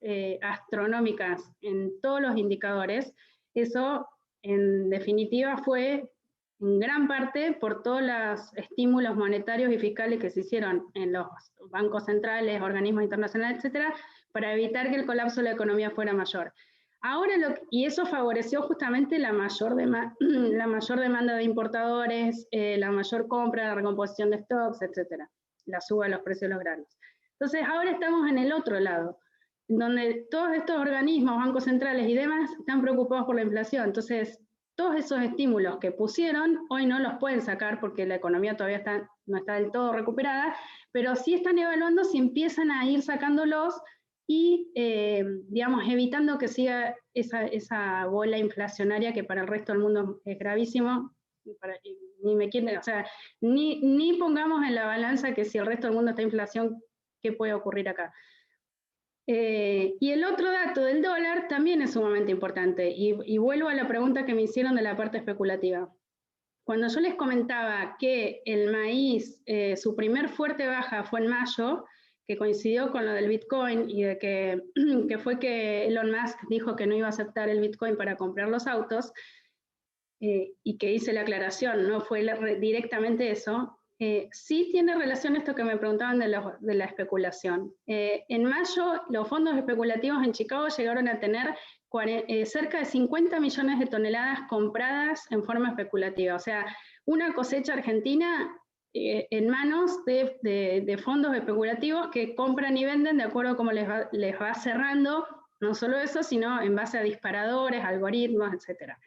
astronómicas en todos los indicadores, eso en definitiva fue en gran parte por todos los estímulos monetarios y fiscales que se hicieron en los bancos centrales, organismos internacionales, etcétera, para evitar que el colapso de la economía fuera mayor. Ahora, y eso favoreció justamente la mayor demanda de importadores, la mayor compra, la recomposición de stocks, etcétera, la suba de los precios de los granos. Entonces, ahora estamos en el otro lado, donde todos estos organismos, bancos centrales y demás, están preocupados por la inflación. Entonces, todos esos estímulos que pusieron, hoy no los pueden sacar porque la economía todavía no está del todo recuperada, pero sí están evaluando si empiezan a ir sacándolos y, digamos, evitando que siga esa bola inflacionaria que para el resto del mundo es gravísimo. Ni pongamos en la balanza que si el resto del mundo está en inflación, ¿qué puede ocurrir acá? Y el otro dato del dólar también es sumamente importante, y vuelvo a la pregunta que me hicieron de la parte especulativa. Cuando yo les comentaba que el maíz, su primer fuerte baja fue en mayo, que coincidió con lo del Bitcoin, y de que fue que Elon Musk dijo que no iba a aceptar el Bitcoin para comprar los autos, y que hice la aclaración, no fue directamente eso. Sí tiene relación esto que me preguntaban de la especulación. En mayo, los fondos especulativos en Chicago llegaron a tener cerca de 50 millones de toneladas compradas en forma especulativa. O sea, una cosecha argentina en manos de fondos especulativos que compran y venden de acuerdo a cómo les va cerrando, no solo eso, sino en base a disparadores, algoritmos, etcétera.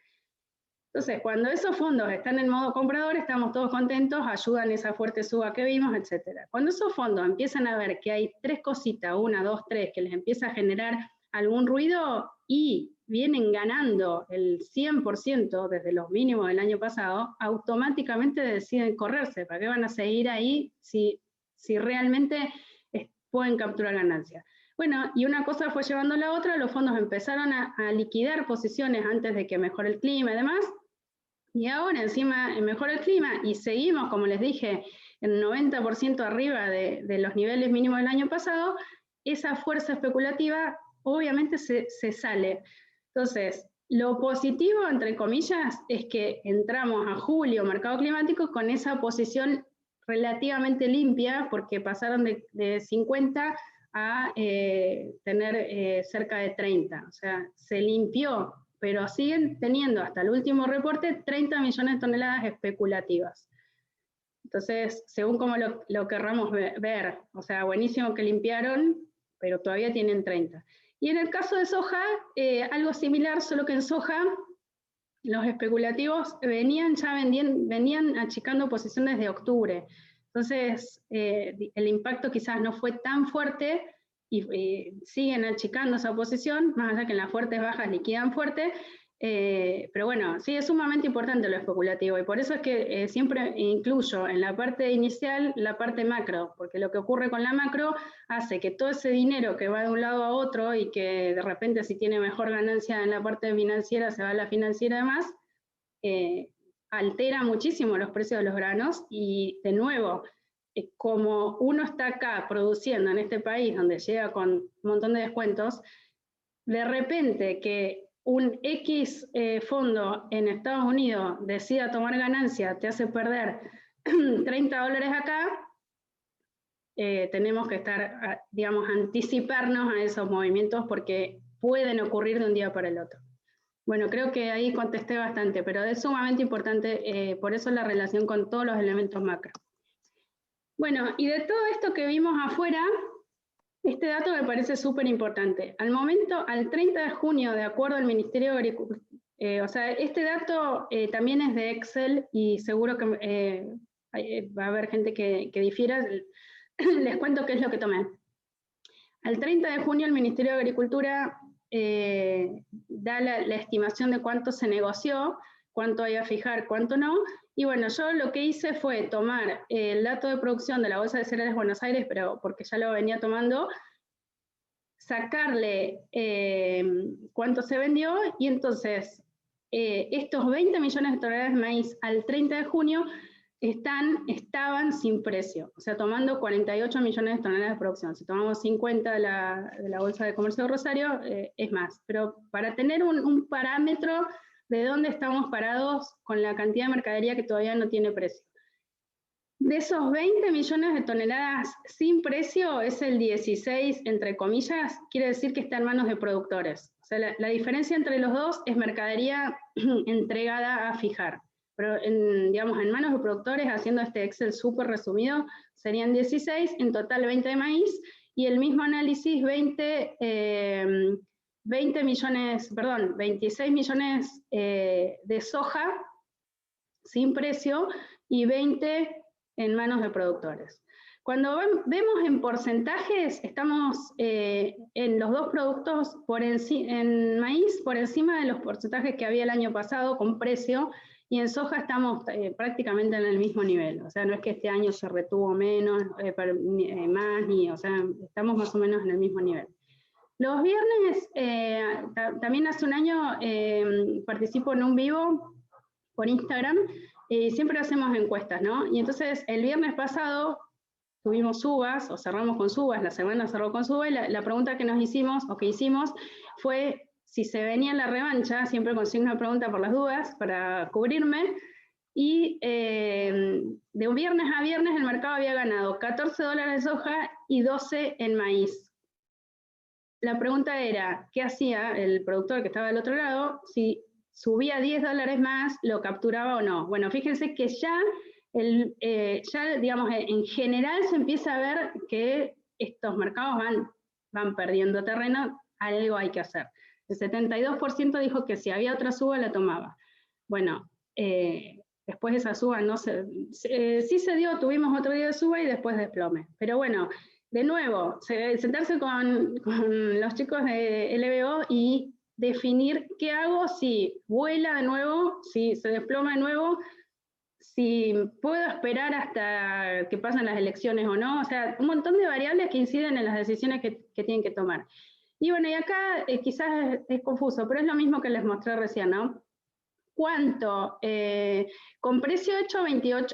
Entonces, cuando esos fondos están en modo comprador, estamos todos contentos, ayudan esa fuerte suba que vimos, etc. Cuando esos fondos empiezan a ver que hay 3 cositas, 1, 2, 3, que les empieza a generar algún ruido y vienen ganando el 100% desde los mínimos del año pasado, automáticamente deciden correrse. ¿Para qué van a seguir ahí si realmente pueden capturar ganancias? Bueno, y una cosa fue llevando a la otra, los fondos empezaron a liquidar posiciones antes de que mejore el clima y demás, y ahora encima mejora el clima y seguimos, como les dije, en 90% arriba de los niveles mínimos del año pasado, esa fuerza especulativa obviamente se sale. Entonces, lo positivo, entre comillas, es que entramos a julio, mercado climático, con esa posición relativamente limpia, porque pasaron de 50 a tener cerca de 30, o sea, se limpió, pero siguen teniendo hasta el último reporte 30 millones de toneladas especulativas. Entonces, según como lo querramos ver, o sea, buenísimo que limpiaron, pero todavía tienen 30. Y en el caso de soja, algo similar, solo que en soja, los especulativos venían achicando posiciones desde octubre. Entonces, el impacto quizás no fue tan fuerte y siguen achicando esa posición, más allá que en las fuertes bajas liquidan fuerte, pero bueno, sí es sumamente importante lo especulativo y por eso es que siempre incluyo en la parte inicial la parte macro, porque lo que ocurre con la macro hace que todo ese dinero que va de un lado a otro y que de repente si tiene mejor ganancia en la parte financiera se va a la financiera además, altera muchísimo los precios de los granos y de nuevo, como uno está acá produciendo en este país donde llega con un montón de descuentos, de repente que un X fondo en Estados Unidos decida tomar ganancia, te hace perder $30 acá, tenemos que estar, digamos, anticiparnos a esos movimientos porque pueden ocurrir de un día para el otro. Bueno, creo que ahí contesté bastante, pero es sumamente importante, por eso la relación con todos los elementos macro. Bueno, y de todo esto que vimos afuera, este dato me parece súper importante. Al momento, al 30 de junio, de acuerdo al Ministerio de Agricultura, o sea, este dato también es de Excel y seguro que va a haber gente que difiera. Les cuento qué es lo que tomé. Al 30 de junio el Ministerio de Agricultura da la estimación de cuánto se negoció, cuánto hay a fijar, cuánto no, y bueno, yo lo que hice fue tomar el dato de producción de la Bolsa de Cereales Buenos Aires, pero porque ya lo venía tomando, sacarle cuánto se vendió, y entonces estos 20 millones de toneladas de maíz al 30 de junio estaban sin precio, o sea, tomando 48 millones de toneladas de producción. Si tomamos 50 de la Bolsa de Comercio de Rosario, es más. Pero para tener un parámetro de dónde estamos parados con la cantidad de mercadería que todavía no tiene precio. De esos 20 millones de toneladas sin precio, es el 16, entre comillas, quiere decir que está en manos de productores. O sea, la diferencia entre los dos es mercadería entregada a fijar. Pero digamos, en manos de productores, haciendo este Excel súper resumido, serían 16, en total 20 de maíz, y el mismo análisis 26 millones de soja sin precio y 20 en manos de productores. Cuando vemos en porcentajes, estamos en los dos productos, en maíz por encima de los porcentajes que había el año pasado con precio, y en soja estamos prácticamente en el mismo nivel. O sea, no es que este año se retuvo menos, más, o sea, estamos más o menos en el mismo nivel. Los viernes, también hace un año, participo en un vivo por Instagram, y siempre hacemos encuestas, ¿no? Y entonces, el viernes pasado, tuvimos subas, o cerramos con subas, la semana cerró con subas, y la pregunta que nos hicimos, o que hicimos, fue si se venía la revancha, siempre consigno una pregunta por las dudas, para cubrirme, y de un viernes a viernes el mercado había ganado $14 de soja y 12 en maíz. La pregunta era, ¿qué hacía el productor que estaba del otro lado? Si subía $10 más, ¿lo capturaba o no? Bueno, fíjense que ya, digamos, en general se empieza a ver que estos mercados van perdiendo terreno, algo hay que hacer. El 72% dijo que si había otra suba la tomaba. Bueno, después esa suba no sí se dio, tuvimos otro día de suba y después desplome. Pero bueno, de nuevo, sentarse con los chicos de LBO y definir qué hago si vuela de nuevo, si se desploma de nuevo, si puedo esperar hasta que pasen las elecciones o no. O sea, un montón de variables que inciden en las decisiones que tienen que tomar. Y bueno, y acá quizás es confuso, pero es lo mismo que les mostré recién, ¿no? ¿Cuánto? Con precio hecho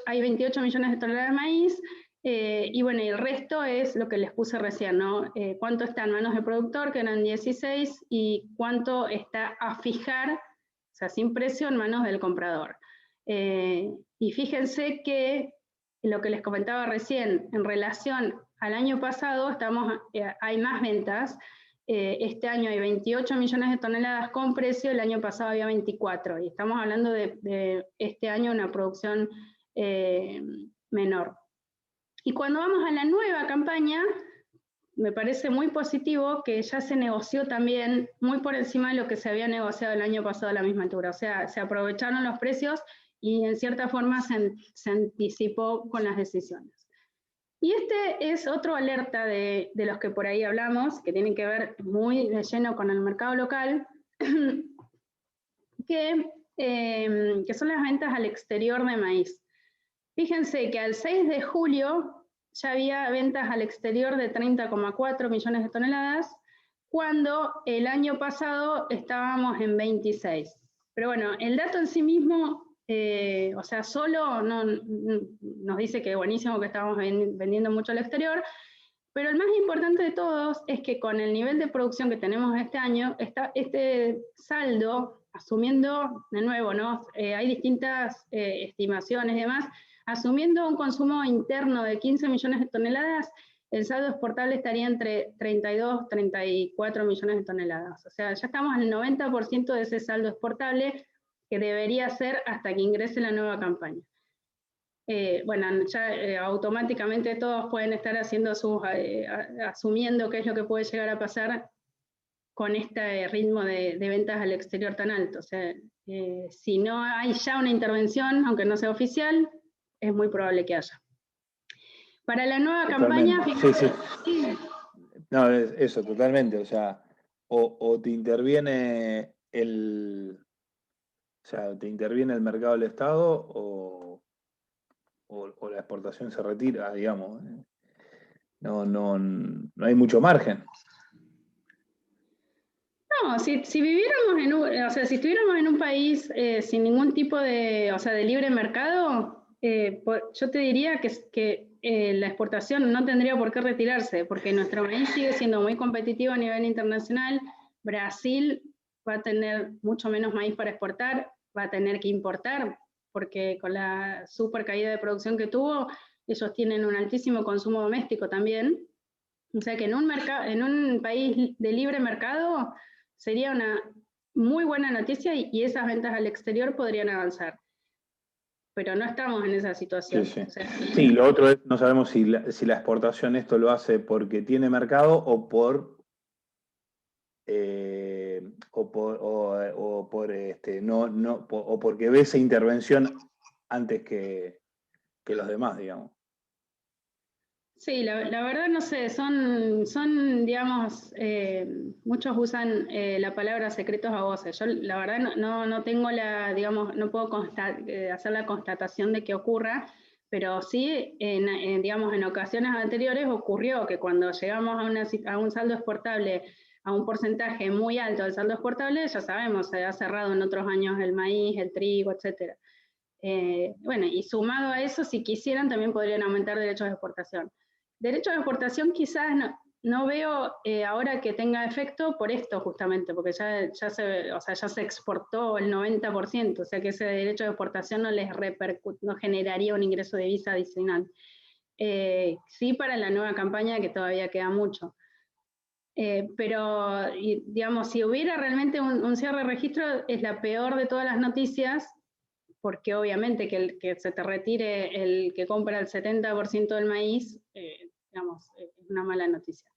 hay 28 millones de toneladas de maíz, y bueno, y el resto es lo que les puse recién, ¿no? Cuánto está en manos del productor, que eran 16, y cuánto está a fijar, o sea, sin precio, en manos del comprador. Y fíjense que lo que les comentaba recién, en relación al año pasado, hay más ventas. Este año hay 28 millones de toneladas con precio, el año pasado había 24, y estamos hablando de este año una producción menor. Y cuando vamos a la nueva campaña, me parece muy positivo que ya se negoció también muy por encima de lo que se había negociado el año pasado a la misma altura. O sea, se aprovecharon los precios y en cierta forma se anticipó con las decisiones. Y este es otro alerta de los que por ahí hablamos, que tienen que ver muy de lleno con el mercado local, que son las ventas al exterior de maíz. Fíjense que al 6 de julio ya había ventas al exterior de 30,4 millones de toneladas, cuando el año pasado estábamos en 26. Pero bueno, el dato en sí mismo, o sea, solo nos dice que buenísimo que estábamos vendiendo mucho al exterior, pero el más importante de todos es que con el nivel de producción que tenemos este año, este saldo, asumiendo, de nuevo, ¿no? Hay distintas estimaciones y demás, asumiendo un consumo interno de 15 millones de toneladas, el saldo exportable estaría entre 32 y 34 millones de toneladas. O sea, ya estamos en el 90% de ese saldo exportable que debería ser hasta que ingrese la nueva campaña. Bueno, ya automáticamente todos pueden estar haciendo asumiendo qué es lo que puede llegar a pasar con este ritmo de ventas al exterior tan alto. O sea, si no hay ya una intervención, aunque no sea oficial, es muy probable que haya. Para la nueva campaña...
Sí. No, eso, totalmente. O sea, o te interviene te interviene el mercado del Estado o la exportación se retira, digamos. No hay mucho margen.
No, si viviéramos si estuviéramos en un país sin ningún tipo de libre mercado, yo te diría que la exportación no tendría por qué retirarse, porque nuestro maíz sigue siendo muy competitivo a nivel internacional. Brasil va a tener mucho menos maíz para exportar, va a tener que importar, porque con la super caída de producción que tuvo, ellos tienen un altísimo consumo doméstico también. O sea que en un país de libre mercado sería una muy buena noticia y esas ventas al exterior podrían avanzar. Pero no estamos en esa situación.
Sí.
O sea,
sí, lo otro es, no sabemos si la exportación esto lo hace porque tiene mercado o porque ve esa intervención antes que los demás, digamos.
Sí, la verdad no sé, son digamos, muchos usan la palabra secretos a voces. Yo la verdad no tengo digamos, no puedo hacer la constatación de que ocurra, pero sí, digamos, en ocasiones anteriores ocurrió que cuando llegamos a un saldo exportable, a un porcentaje muy alto del saldo exportable, ya sabemos, se ha cerrado en otros años el maíz, el trigo, etcétera. Bueno, y sumado a eso, si quisieran, también podrían aumentar derechos de exportación. Derechos de exportación quizás no veo ahora que tenga efecto por esto justamente, porque ya se exportó el 90%, o sea que ese derecho de exportación no generaría un ingreso de divisa adicional. Sí para la nueva campaña, que todavía queda mucho. Pero, digamos, si hubiera realmente un cierre de registro, es la peor de todas las noticias, porque obviamente que se te retire el que compra el 70% del maíz, digamos, es una mala noticia.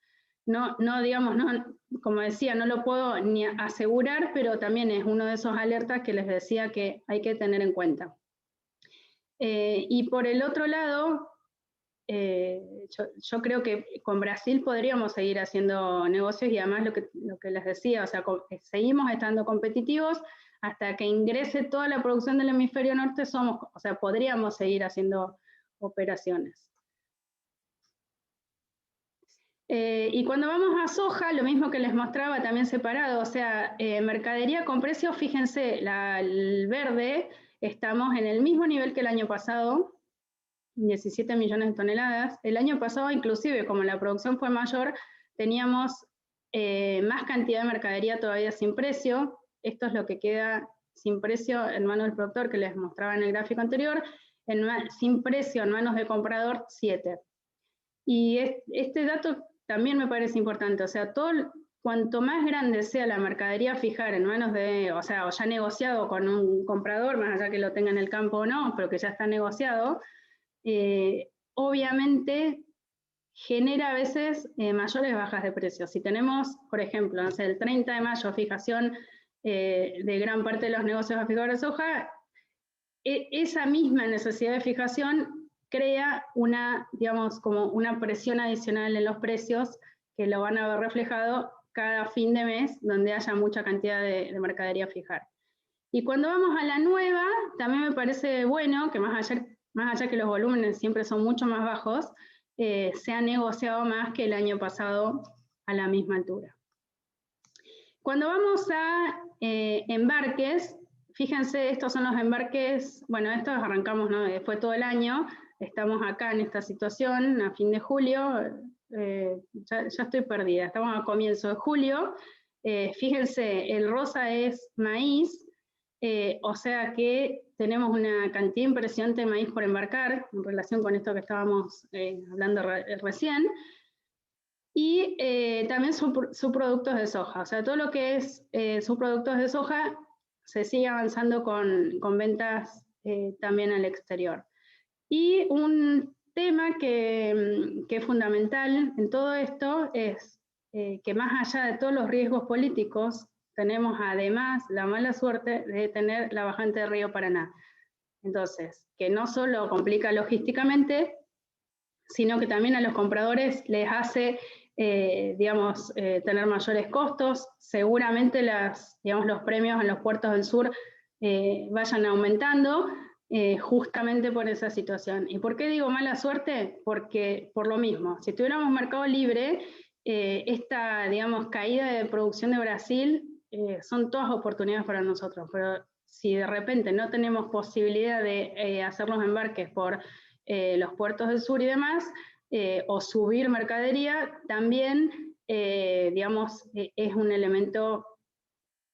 No, digamos, no, como decía, no lo puedo ni asegurar, pero también es uno de esos alertas que les decía que hay que tener en cuenta. Y por el otro lado, yo creo que con Brasil podríamos seguir haciendo negocios, y además lo que les decía, o sea, seguimos estando competitivos hasta que ingrese toda la producción del hemisferio norte, podríamos seguir haciendo operaciones. Y cuando vamos a soja, lo mismo que les mostraba también separado, o sea, mercadería con precios, fíjense, el verde, estamos en el mismo nivel que el año pasado, 17 millones de toneladas. El año pasado, inclusive, como la producción fue mayor, teníamos más cantidad de mercadería todavía sin precio. Esto es lo que queda sin precio en manos del productor, que les mostraba en el gráfico anterior, sin precio en manos del comprador, 7. Y este dato también me parece importante, o sea, cuanto más grande sea la mercadería a fijar en manos de, o ya negociado con un comprador, más allá que lo tenga en el campo o no, pero que ya está negociado, obviamente genera a veces mayores bajas de precios. Si tenemos, por ejemplo, no sé, el 30 de mayo fijación de gran parte de los negocios a fijar de soja, esa misma necesidad de fijación crea digamos, como una presión adicional en los precios que lo van a ver reflejado cada fin de mes, donde haya mucha cantidad de mercadería a fijar. Y cuando vamos a la nueva, también me parece bueno que más allá que los volúmenes siempre son mucho más bajos, se ha negociado más que el año pasado a la misma altura. Cuando vamos a embarques, fíjense, estos son los embarques, bueno, estos arrancamos, ¿no? Fue todo el año, estamos acá en esta situación, a fin de julio, ya estoy perdida, estamos a comienzo de julio, fíjense, el rosa es maíz, o sea que tenemos una cantidad impresionante de maíz por embarcar, en relación con esto que estábamos hablando recién, y también subproductos de soja, o sea, todo lo que es subproductos de soja se sigue avanzando con ventas también al exterior. Y un tema que es fundamental en todo esto es que más allá de todos los riesgos políticos, tenemos además la mala suerte de tener la bajante del río Paraná. Entonces, que no solo complica logísticamente, sino que también a los compradores les hace, digamos, tener mayores costos. Seguramente los premios en los puertos del sur vayan aumentando, justamente por esa situación. ¿Y por qué digo mala suerte? Porque por lo mismo, si tuviéramos mercado libre, esta, digamos, caída de producción de Brasil son todas oportunidades para nosotros, pero si de repente no tenemos posibilidad de hacer los embarques por los puertos del sur y demás, o subir mercadería, también, digamos, es un elemento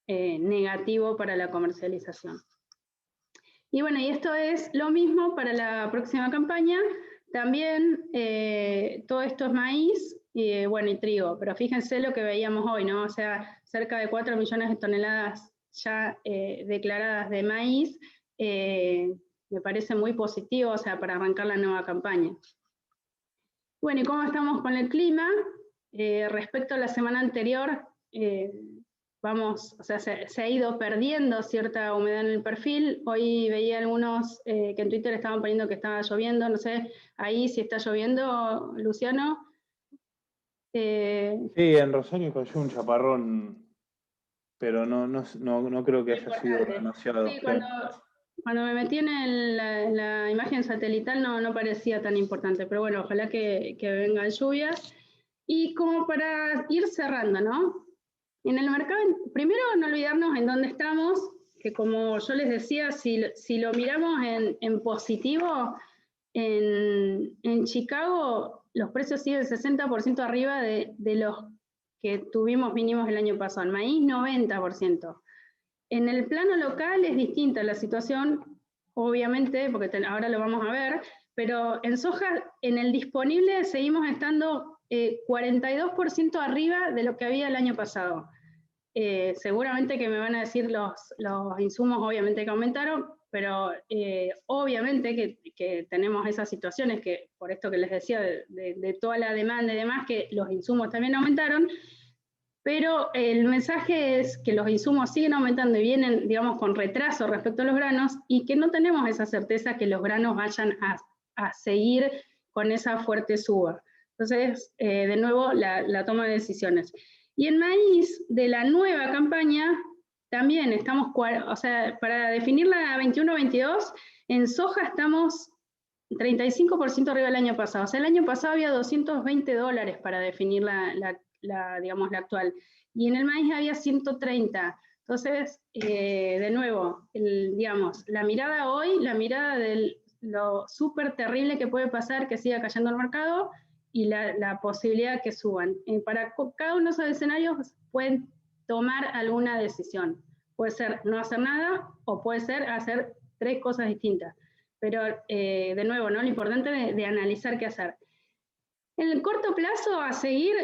negativo para la comercialización. Y bueno, y esto es lo mismo para la próxima campaña. También todo esto es maíz, bueno, y trigo, pero fíjense lo que veíamos hoy, ¿no? O sea, cerca de 4 millones de toneladas ya declaradas de maíz, me parece muy positivo, o sea, para arrancar la nueva campaña. Bueno, ¿y cómo estamos con el clima? Respecto a la semana anterior, se ha ido perdiendo cierta humedad en el perfil. Hoy veía algunos que en Twitter estaban poniendo que estaba lloviendo, no sé, ahí si está lloviendo, Luciano.
Sí, en Rosario cayó un chaparrón, pero no creo que haya sido demasiado.
Sí, cuando me metí en la imagen satelital no parecía tan importante, pero bueno, ojalá que vengan lluvias. Y como para ir cerrando, ¿no? En el mercado, primero no olvidarnos en dónde estamos, que como yo les decía, si lo miramos en positivo, en Chicago los precios siguen 60% arriba de los que tuvimos mínimos el año pasado. En maíz, 90%. En el plano local es distinta la situación, obviamente, porque ahora lo vamos a ver, pero en soja, en el disponible, seguimos estando 42% arriba de lo que había el año pasado. Seguramente que me van a decir los insumos, obviamente que aumentaron, pero obviamente que tenemos esas situaciones, que por esto que les decía, de toda la demanda y demás, que los insumos también aumentaron, pero el mensaje es que los insumos siguen aumentando y vienen, digamos, con retraso respecto a los granos, y que no tenemos esa certeza que los granos vayan a seguir con esa fuerte suba. Entonces, de nuevo, la toma de decisiones. Y en maíz, de la nueva campaña, también estamos, o sea, para definir la 21-22, en soja estamos 35% arriba del año pasado. O sea, el año pasado había $220 para definir digamos, la actual. Y en el maíz había 130. Entonces, de nuevo, digamos, la mirada hoy, la mirada de lo súper terrible que puede pasar que siga cayendo el mercado, y la posibilidad que suban. Para cada uno de esos escenarios pueden tomar alguna decisión. Puede ser no hacer nada, o puede ser hacer 3 cosas distintas. Pero, de nuevo, ¿no? Lo importante de analizar qué hacer. En el corto plazo, a seguir,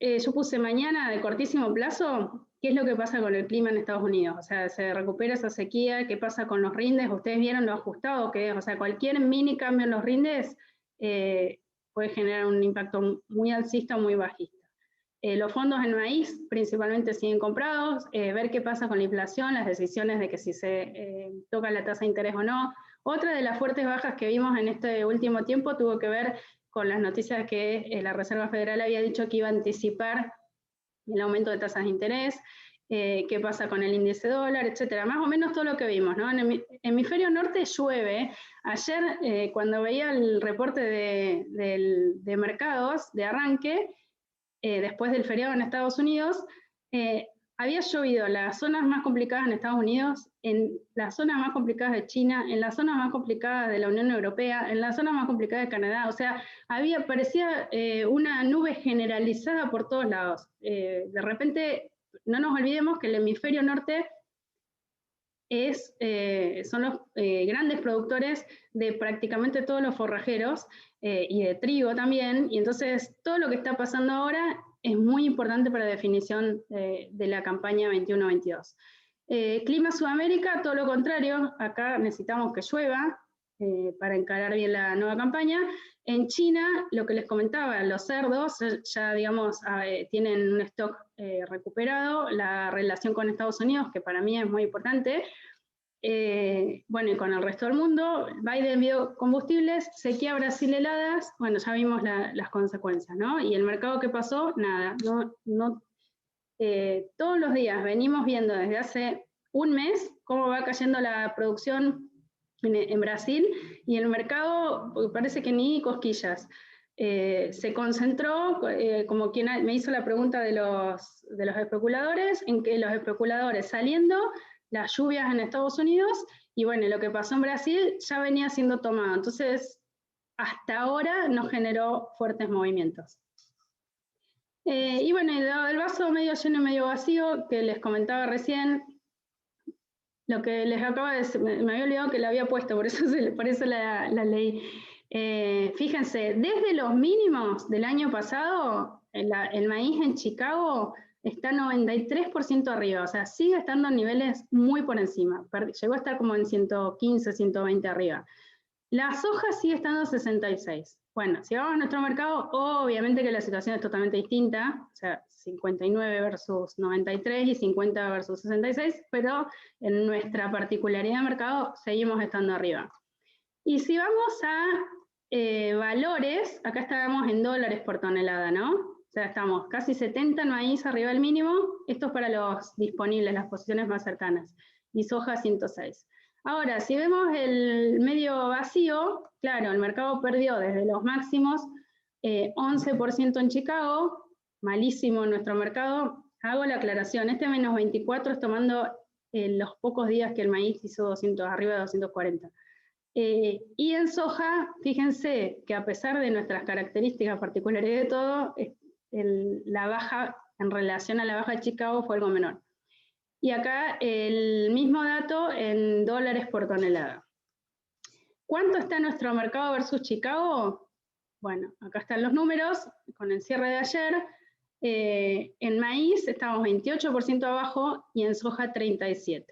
yo puse mañana de cortísimo plazo, qué es lo que pasa con el clima en Estados Unidos. O sea, se recupera esa sequía, qué pasa con los rindes, ustedes vieron lo ajustado que es. O sea, cualquier mini cambio en los rindes puede generar un impacto muy alcista o muy bajista. Los fondos en maíz principalmente siguen comprados, ver qué pasa con la inflación, las decisiones de que si se toca la tasa de interés o no. Otra de las fuertes bajas que vimos en este último tiempo tuvo que ver con las noticias que la Reserva Federal había dicho que iba a anticipar el aumento de tasas de interés, qué pasa con el índice dólar, etcétera. Más o menos todo lo que vimos, ¿no? En el hemisferio norte llueve. Ayer, cuando veía el reporte de mercados de arranque, después del feriado en Estados Unidos, había llovido en las zonas más complicadas en Estados Unidos, en las zonas más complicadas de China, en las zonas más complicadas de la Unión Europea, en las zonas más complicadas de Canadá. O sea, parecía una nube generalizada por todos lados. De repente, no nos olvidemos que el hemisferio norte son los grandes productores de prácticamente todos los forrajeros, y de trigo también, y entonces todo lo que está pasando ahora es muy importante para la definición de la campaña 21-22. Clima Sudamérica, todo lo contrario, acá necesitamos que llueva para encarar bien la nueva campaña. En China, lo que les comentaba, los cerdos ya, digamos, tienen un stock recuperado. La relación con Estados Unidos, que para mí es muy importante, bueno, y con el resto del mundo. Biden vio combustibles, sequía Brasil, heladas, bueno, ya vimos las consecuencias, ¿no? Y el mercado, ¿qué pasó? Nada, todos los días venimos viendo desde hace un mes cómo va cayendo la producción en Brasil, y el mercado parece que ni cosquillas. Se concentró, como quien me hizo la pregunta de los especuladores, en que los especuladores saliendo, las lluvias en Estados Unidos, y bueno, lo que pasó en Brasil ya venía siendo tomado. Entonces, hasta ahora no generó fuertes movimientos. Y bueno, el vaso medio lleno y medio vacío, que les comentaba recién, lo que les acabo de decir, me había olvidado que la había puesto, por eso la leí. Fíjense, desde los mínimos del año pasado, el maíz en Chicago está 93% arriba, o sea, sigue estando en niveles muy por encima. Llegó a estar como en 115, 120 arriba. La soja sigue estando 66. Bueno, si vamos a nuestro mercado, obviamente que la situación es totalmente distinta, o sea, 59 versus 93 y 50 versus 66, pero en nuestra particularidad de mercado seguimos estando arriba. Y si vamos a valores, acá estábamos en dólares por tonelada, ¿no? O sea, estamos casi 70 en maíz arriba del mínimo, esto es para los disponibles, las posiciones más cercanas, y soja 106. Ahora, si vemos el medio vacío, claro, el mercado perdió desde los máximos 11% en Chicago, malísimo en nuestro mercado. Hago la aclaración, este menos 24 es tomando los pocos días que el maíz hizo arriba de 240. Y en soja, fíjense que a pesar de nuestras características particulares de todo, la baja en relación a la baja de Chicago fue algo menor. Y acá el mismo dato en dólares por tonelada. ¿Cuánto está nuestro mercado versus Chicago? Bueno, acá están los números, con el cierre de ayer. En maíz estamos 28% abajo y en soja 37%.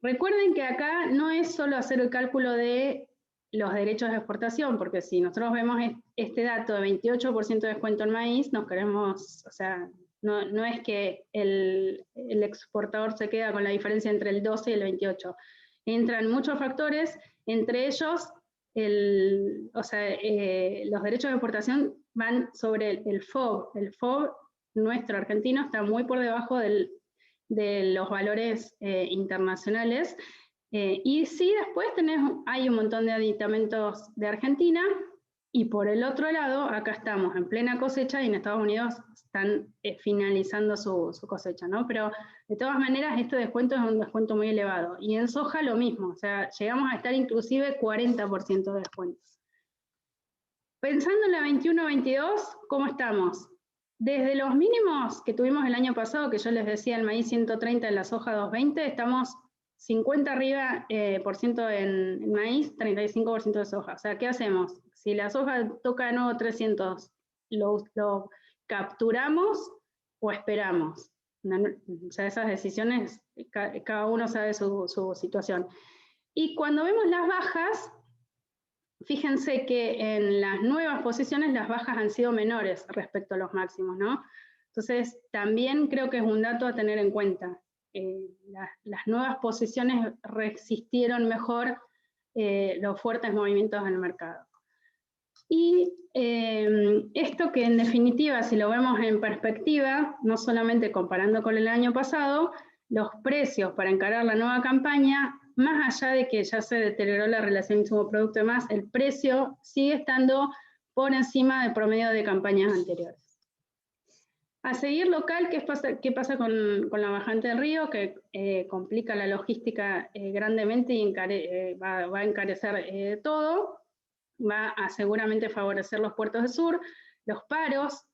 Recuerden que acá no es solo hacer el cálculo de los derechos de exportación, porque si nosotros vemos este dato de 28% de descuento en maíz, nos queremos, o sea, no es que el exportador se queda con la diferencia entre el 12 y el 28. Entran muchos factores, entre ellos, los derechos de exportación van sobre el FOB. El FOB nuestro argentino está muy por debajo de los valores internacionales. Y sí, después hay un montón de aditamentos de Argentina, y por el otro lado, acá estamos en plena cosecha y en Estados Unidos están finalizando su cosecha, ¿no? Pero de todas maneras este descuento es un descuento muy elevado. Y en soja lo mismo, o sea, llegamos a estar inclusive 40% de descuentos. Pensando en la 21-22, ¿cómo estamos? Desde los mínimos que tuvimos el año pasado, que yo les decía el maíz 130 en la soja 220, estamos 50 arriba por ciento en maíz, 35% de soja. O sea, ¿qué hacemos? Si la soja toca de nuevo 300, ¿lo capturamos o esperamos? O sea, esas decisiones, cada uno sabe su situación. Y cuando vemos las bajas, fíjense que en las nuevas posiciones las bajas han sido menores respecto a los máximos, ¿no? Entonces, también creo que es un dato a tener en cuenta. Las nuevas posiciones resistieron mejor los fuertes movimientos del mercado. Y esto que en definitiva, si lo vemos en perspectiva, no solamente comparando con el año pasado, los precios para encarar la nueva campaña, más allá de que ya se deterioró la relación insumo-producto y demás, el precio sigue estando por encima del promedio de campañas anteriores. A seguir local, ¿qué pasa con la bajante del río? Que complica la logística grandemente y va a encarecer todo. Va a seguramente favorecer los puertos del sur, los paros.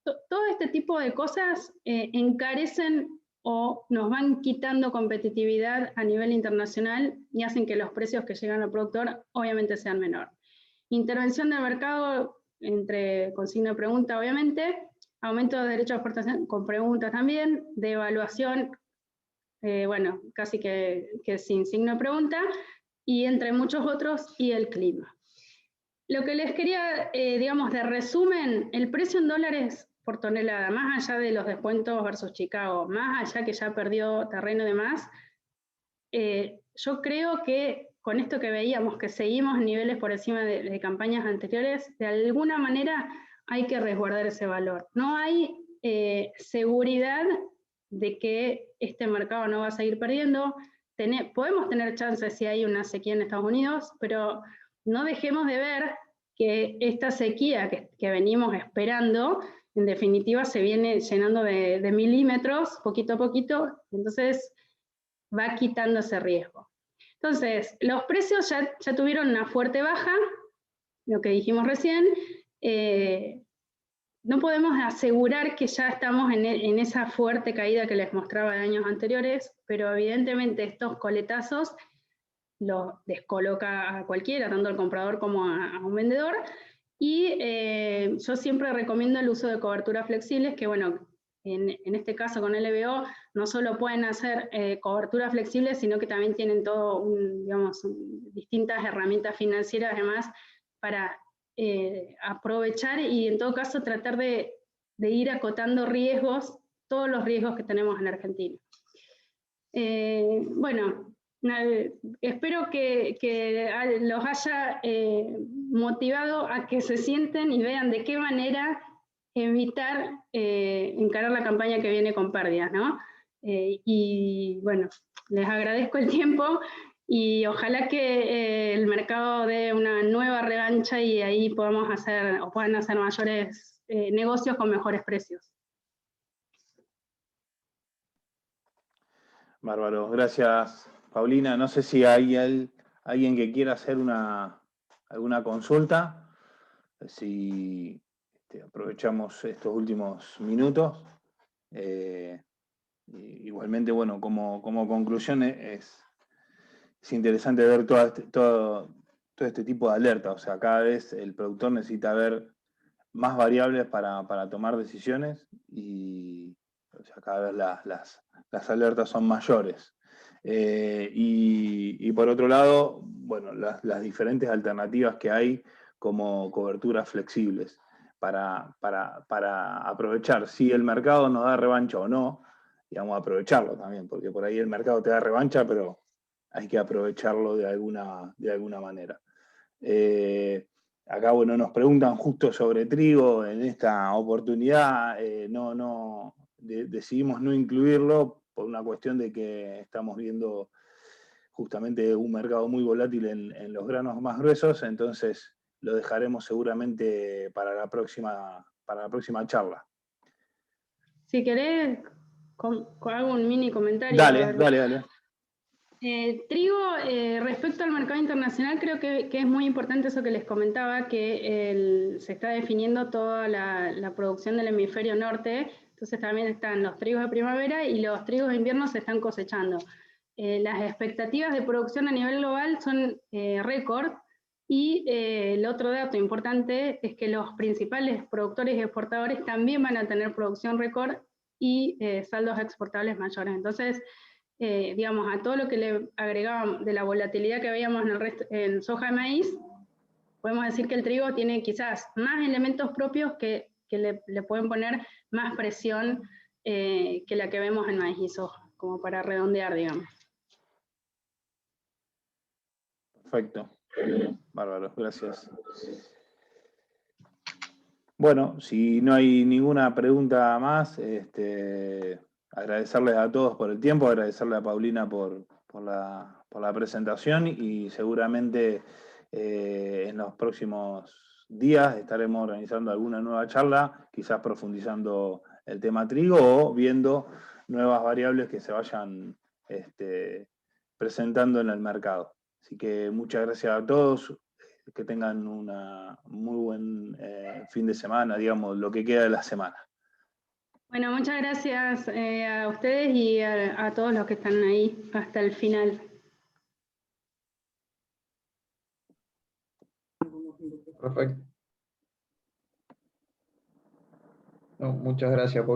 Todo este tipo de cosas encarecen o nos van quitando competitividad a nivel internacional y hacen que los precios que llegan al productor obviamente sean menor. Intervención del mercado con signo de pregunta, obviamente. Aumento de derechos de exportación con preguntas también, devaluación, bueno, casi que sin signo de pregunta, y entre muchos otros, y el clima. Lo que les quería, digamos, de resumen, el precio en dólares por tonelada, más allá de los descuentos versus Chicago, más allá que ya perdió terreno y demás, yo creo que con esto que veíamos, que seguimos niveles por encima de campañas anteriores, de alguna manera hay que resguardar ese valor. No hay seguridad de que este mercado no va a seguir perdiendo. Podemos tener chances si hay una sequía en Estados Unidos, pero no dejemos de ver que esta sequía que venimos esperando, en definitiva se viene llenando de milímetros, poquito a poquito, entonces va quitando ese riesgo. Entonces, los precios ya tuvieron una fuerte baja, lo que dijimos recién. No podemos asegurar que ya estamos en esa fuerte caída que les mostraba de años anteriores, pero evidentemente estos coletazos lo descoloca a cualquiera, tanto al comprador como a un vendedor, y yo siempre recomiendo el uso de coberturas flexibles, que bueno, en este caso con LBO no solo pueden hacer coberturas flexibles, sino que también tienen todo, digamos, distintas herramientas financieras además para aprovechar y en todo caso tratar de ir acotando riesgos, todos los riesgos que tenemos en Argentina. Bueno, espero que los haya motivado a que se sienten y vean de qué manera evitar encarar la campaña que viene con pérdidas, ¿no? Y bueno, les agradezco el tiempo y ojalá que el mercado dé una nueva revancha y ahí podamos hacer o puedan hacer mayores negocios con mejores precios.
Bárbaro, gracias Paulina. No sé si hay alguien que quiera hacer alguna consulta, si aprovechamos estos últimos minutos. Igualmente, bueno, como conclusión es interesante ver todo este tipo de alertas. O sea, cada vez el productor necesita ver más variables para tomar decisiones y o sea, cada vez las alertas son mayores. Y por otro lado, bueno, las diferentes alternativas que hay como coberturas flexibles para aprovechar si el mercado nos da revancha o no, digamos, aprovecharlo también, porque por ahí el mercado te da revancha, pero hay que aprovecharlo de alguna manera. Acá, bueno, nos preguntan justo sobre trigo en esta oportunidad. Decidimos no incluirlo por una cuestión de que estamos viendo justamente un mercado muy volátil en los granos más gruesos, entonces lo dejaremos seguramente para la próxima charla.
Si querés, hago un mini comentario.
Dale.
Trigo, respecto al mercado internacional, creo que es muy importante eso que les comentaba, que se está definiendo toda la producción del hemisferio norte, entonces también están los trigos de primavera y los trigos de invierno se están cosechando. Las expectativas de producción a nivel global son récord, y el otro dato importante es que los principales productores y exportadores también van a tener producción récord y saldos exportables mayores. Entonces, digamos, a todo lo que le agregábamos de la volatilidad que veíamos en soja y maíz, podemos decir que el trigo tiene quizás más elementos propios que le pueden poner más presión que la que vemos en maíz y soja, como para redondear, digamos.
Perfecto. Bárbaro, gracias. Bueno, si no hay ninguna pregunta más, agradecerles a todos por el tiempo, agradecerle a Paulina por la presentación y seguramente en los próximos días estaremos organizando alguna nueva charla, quizás profundizando el tema trigo o viendo nuevas variables que se vayan presentando en el mercado. Así que muchas gracias a todos, que tengan un muy buen fin de semana, digamos, lo que queda de la semana.
Bueno, muchas gracias a ustedes y a todos los que están ahí hasta el final.
Perfecto. No, muchas gracias, Paul.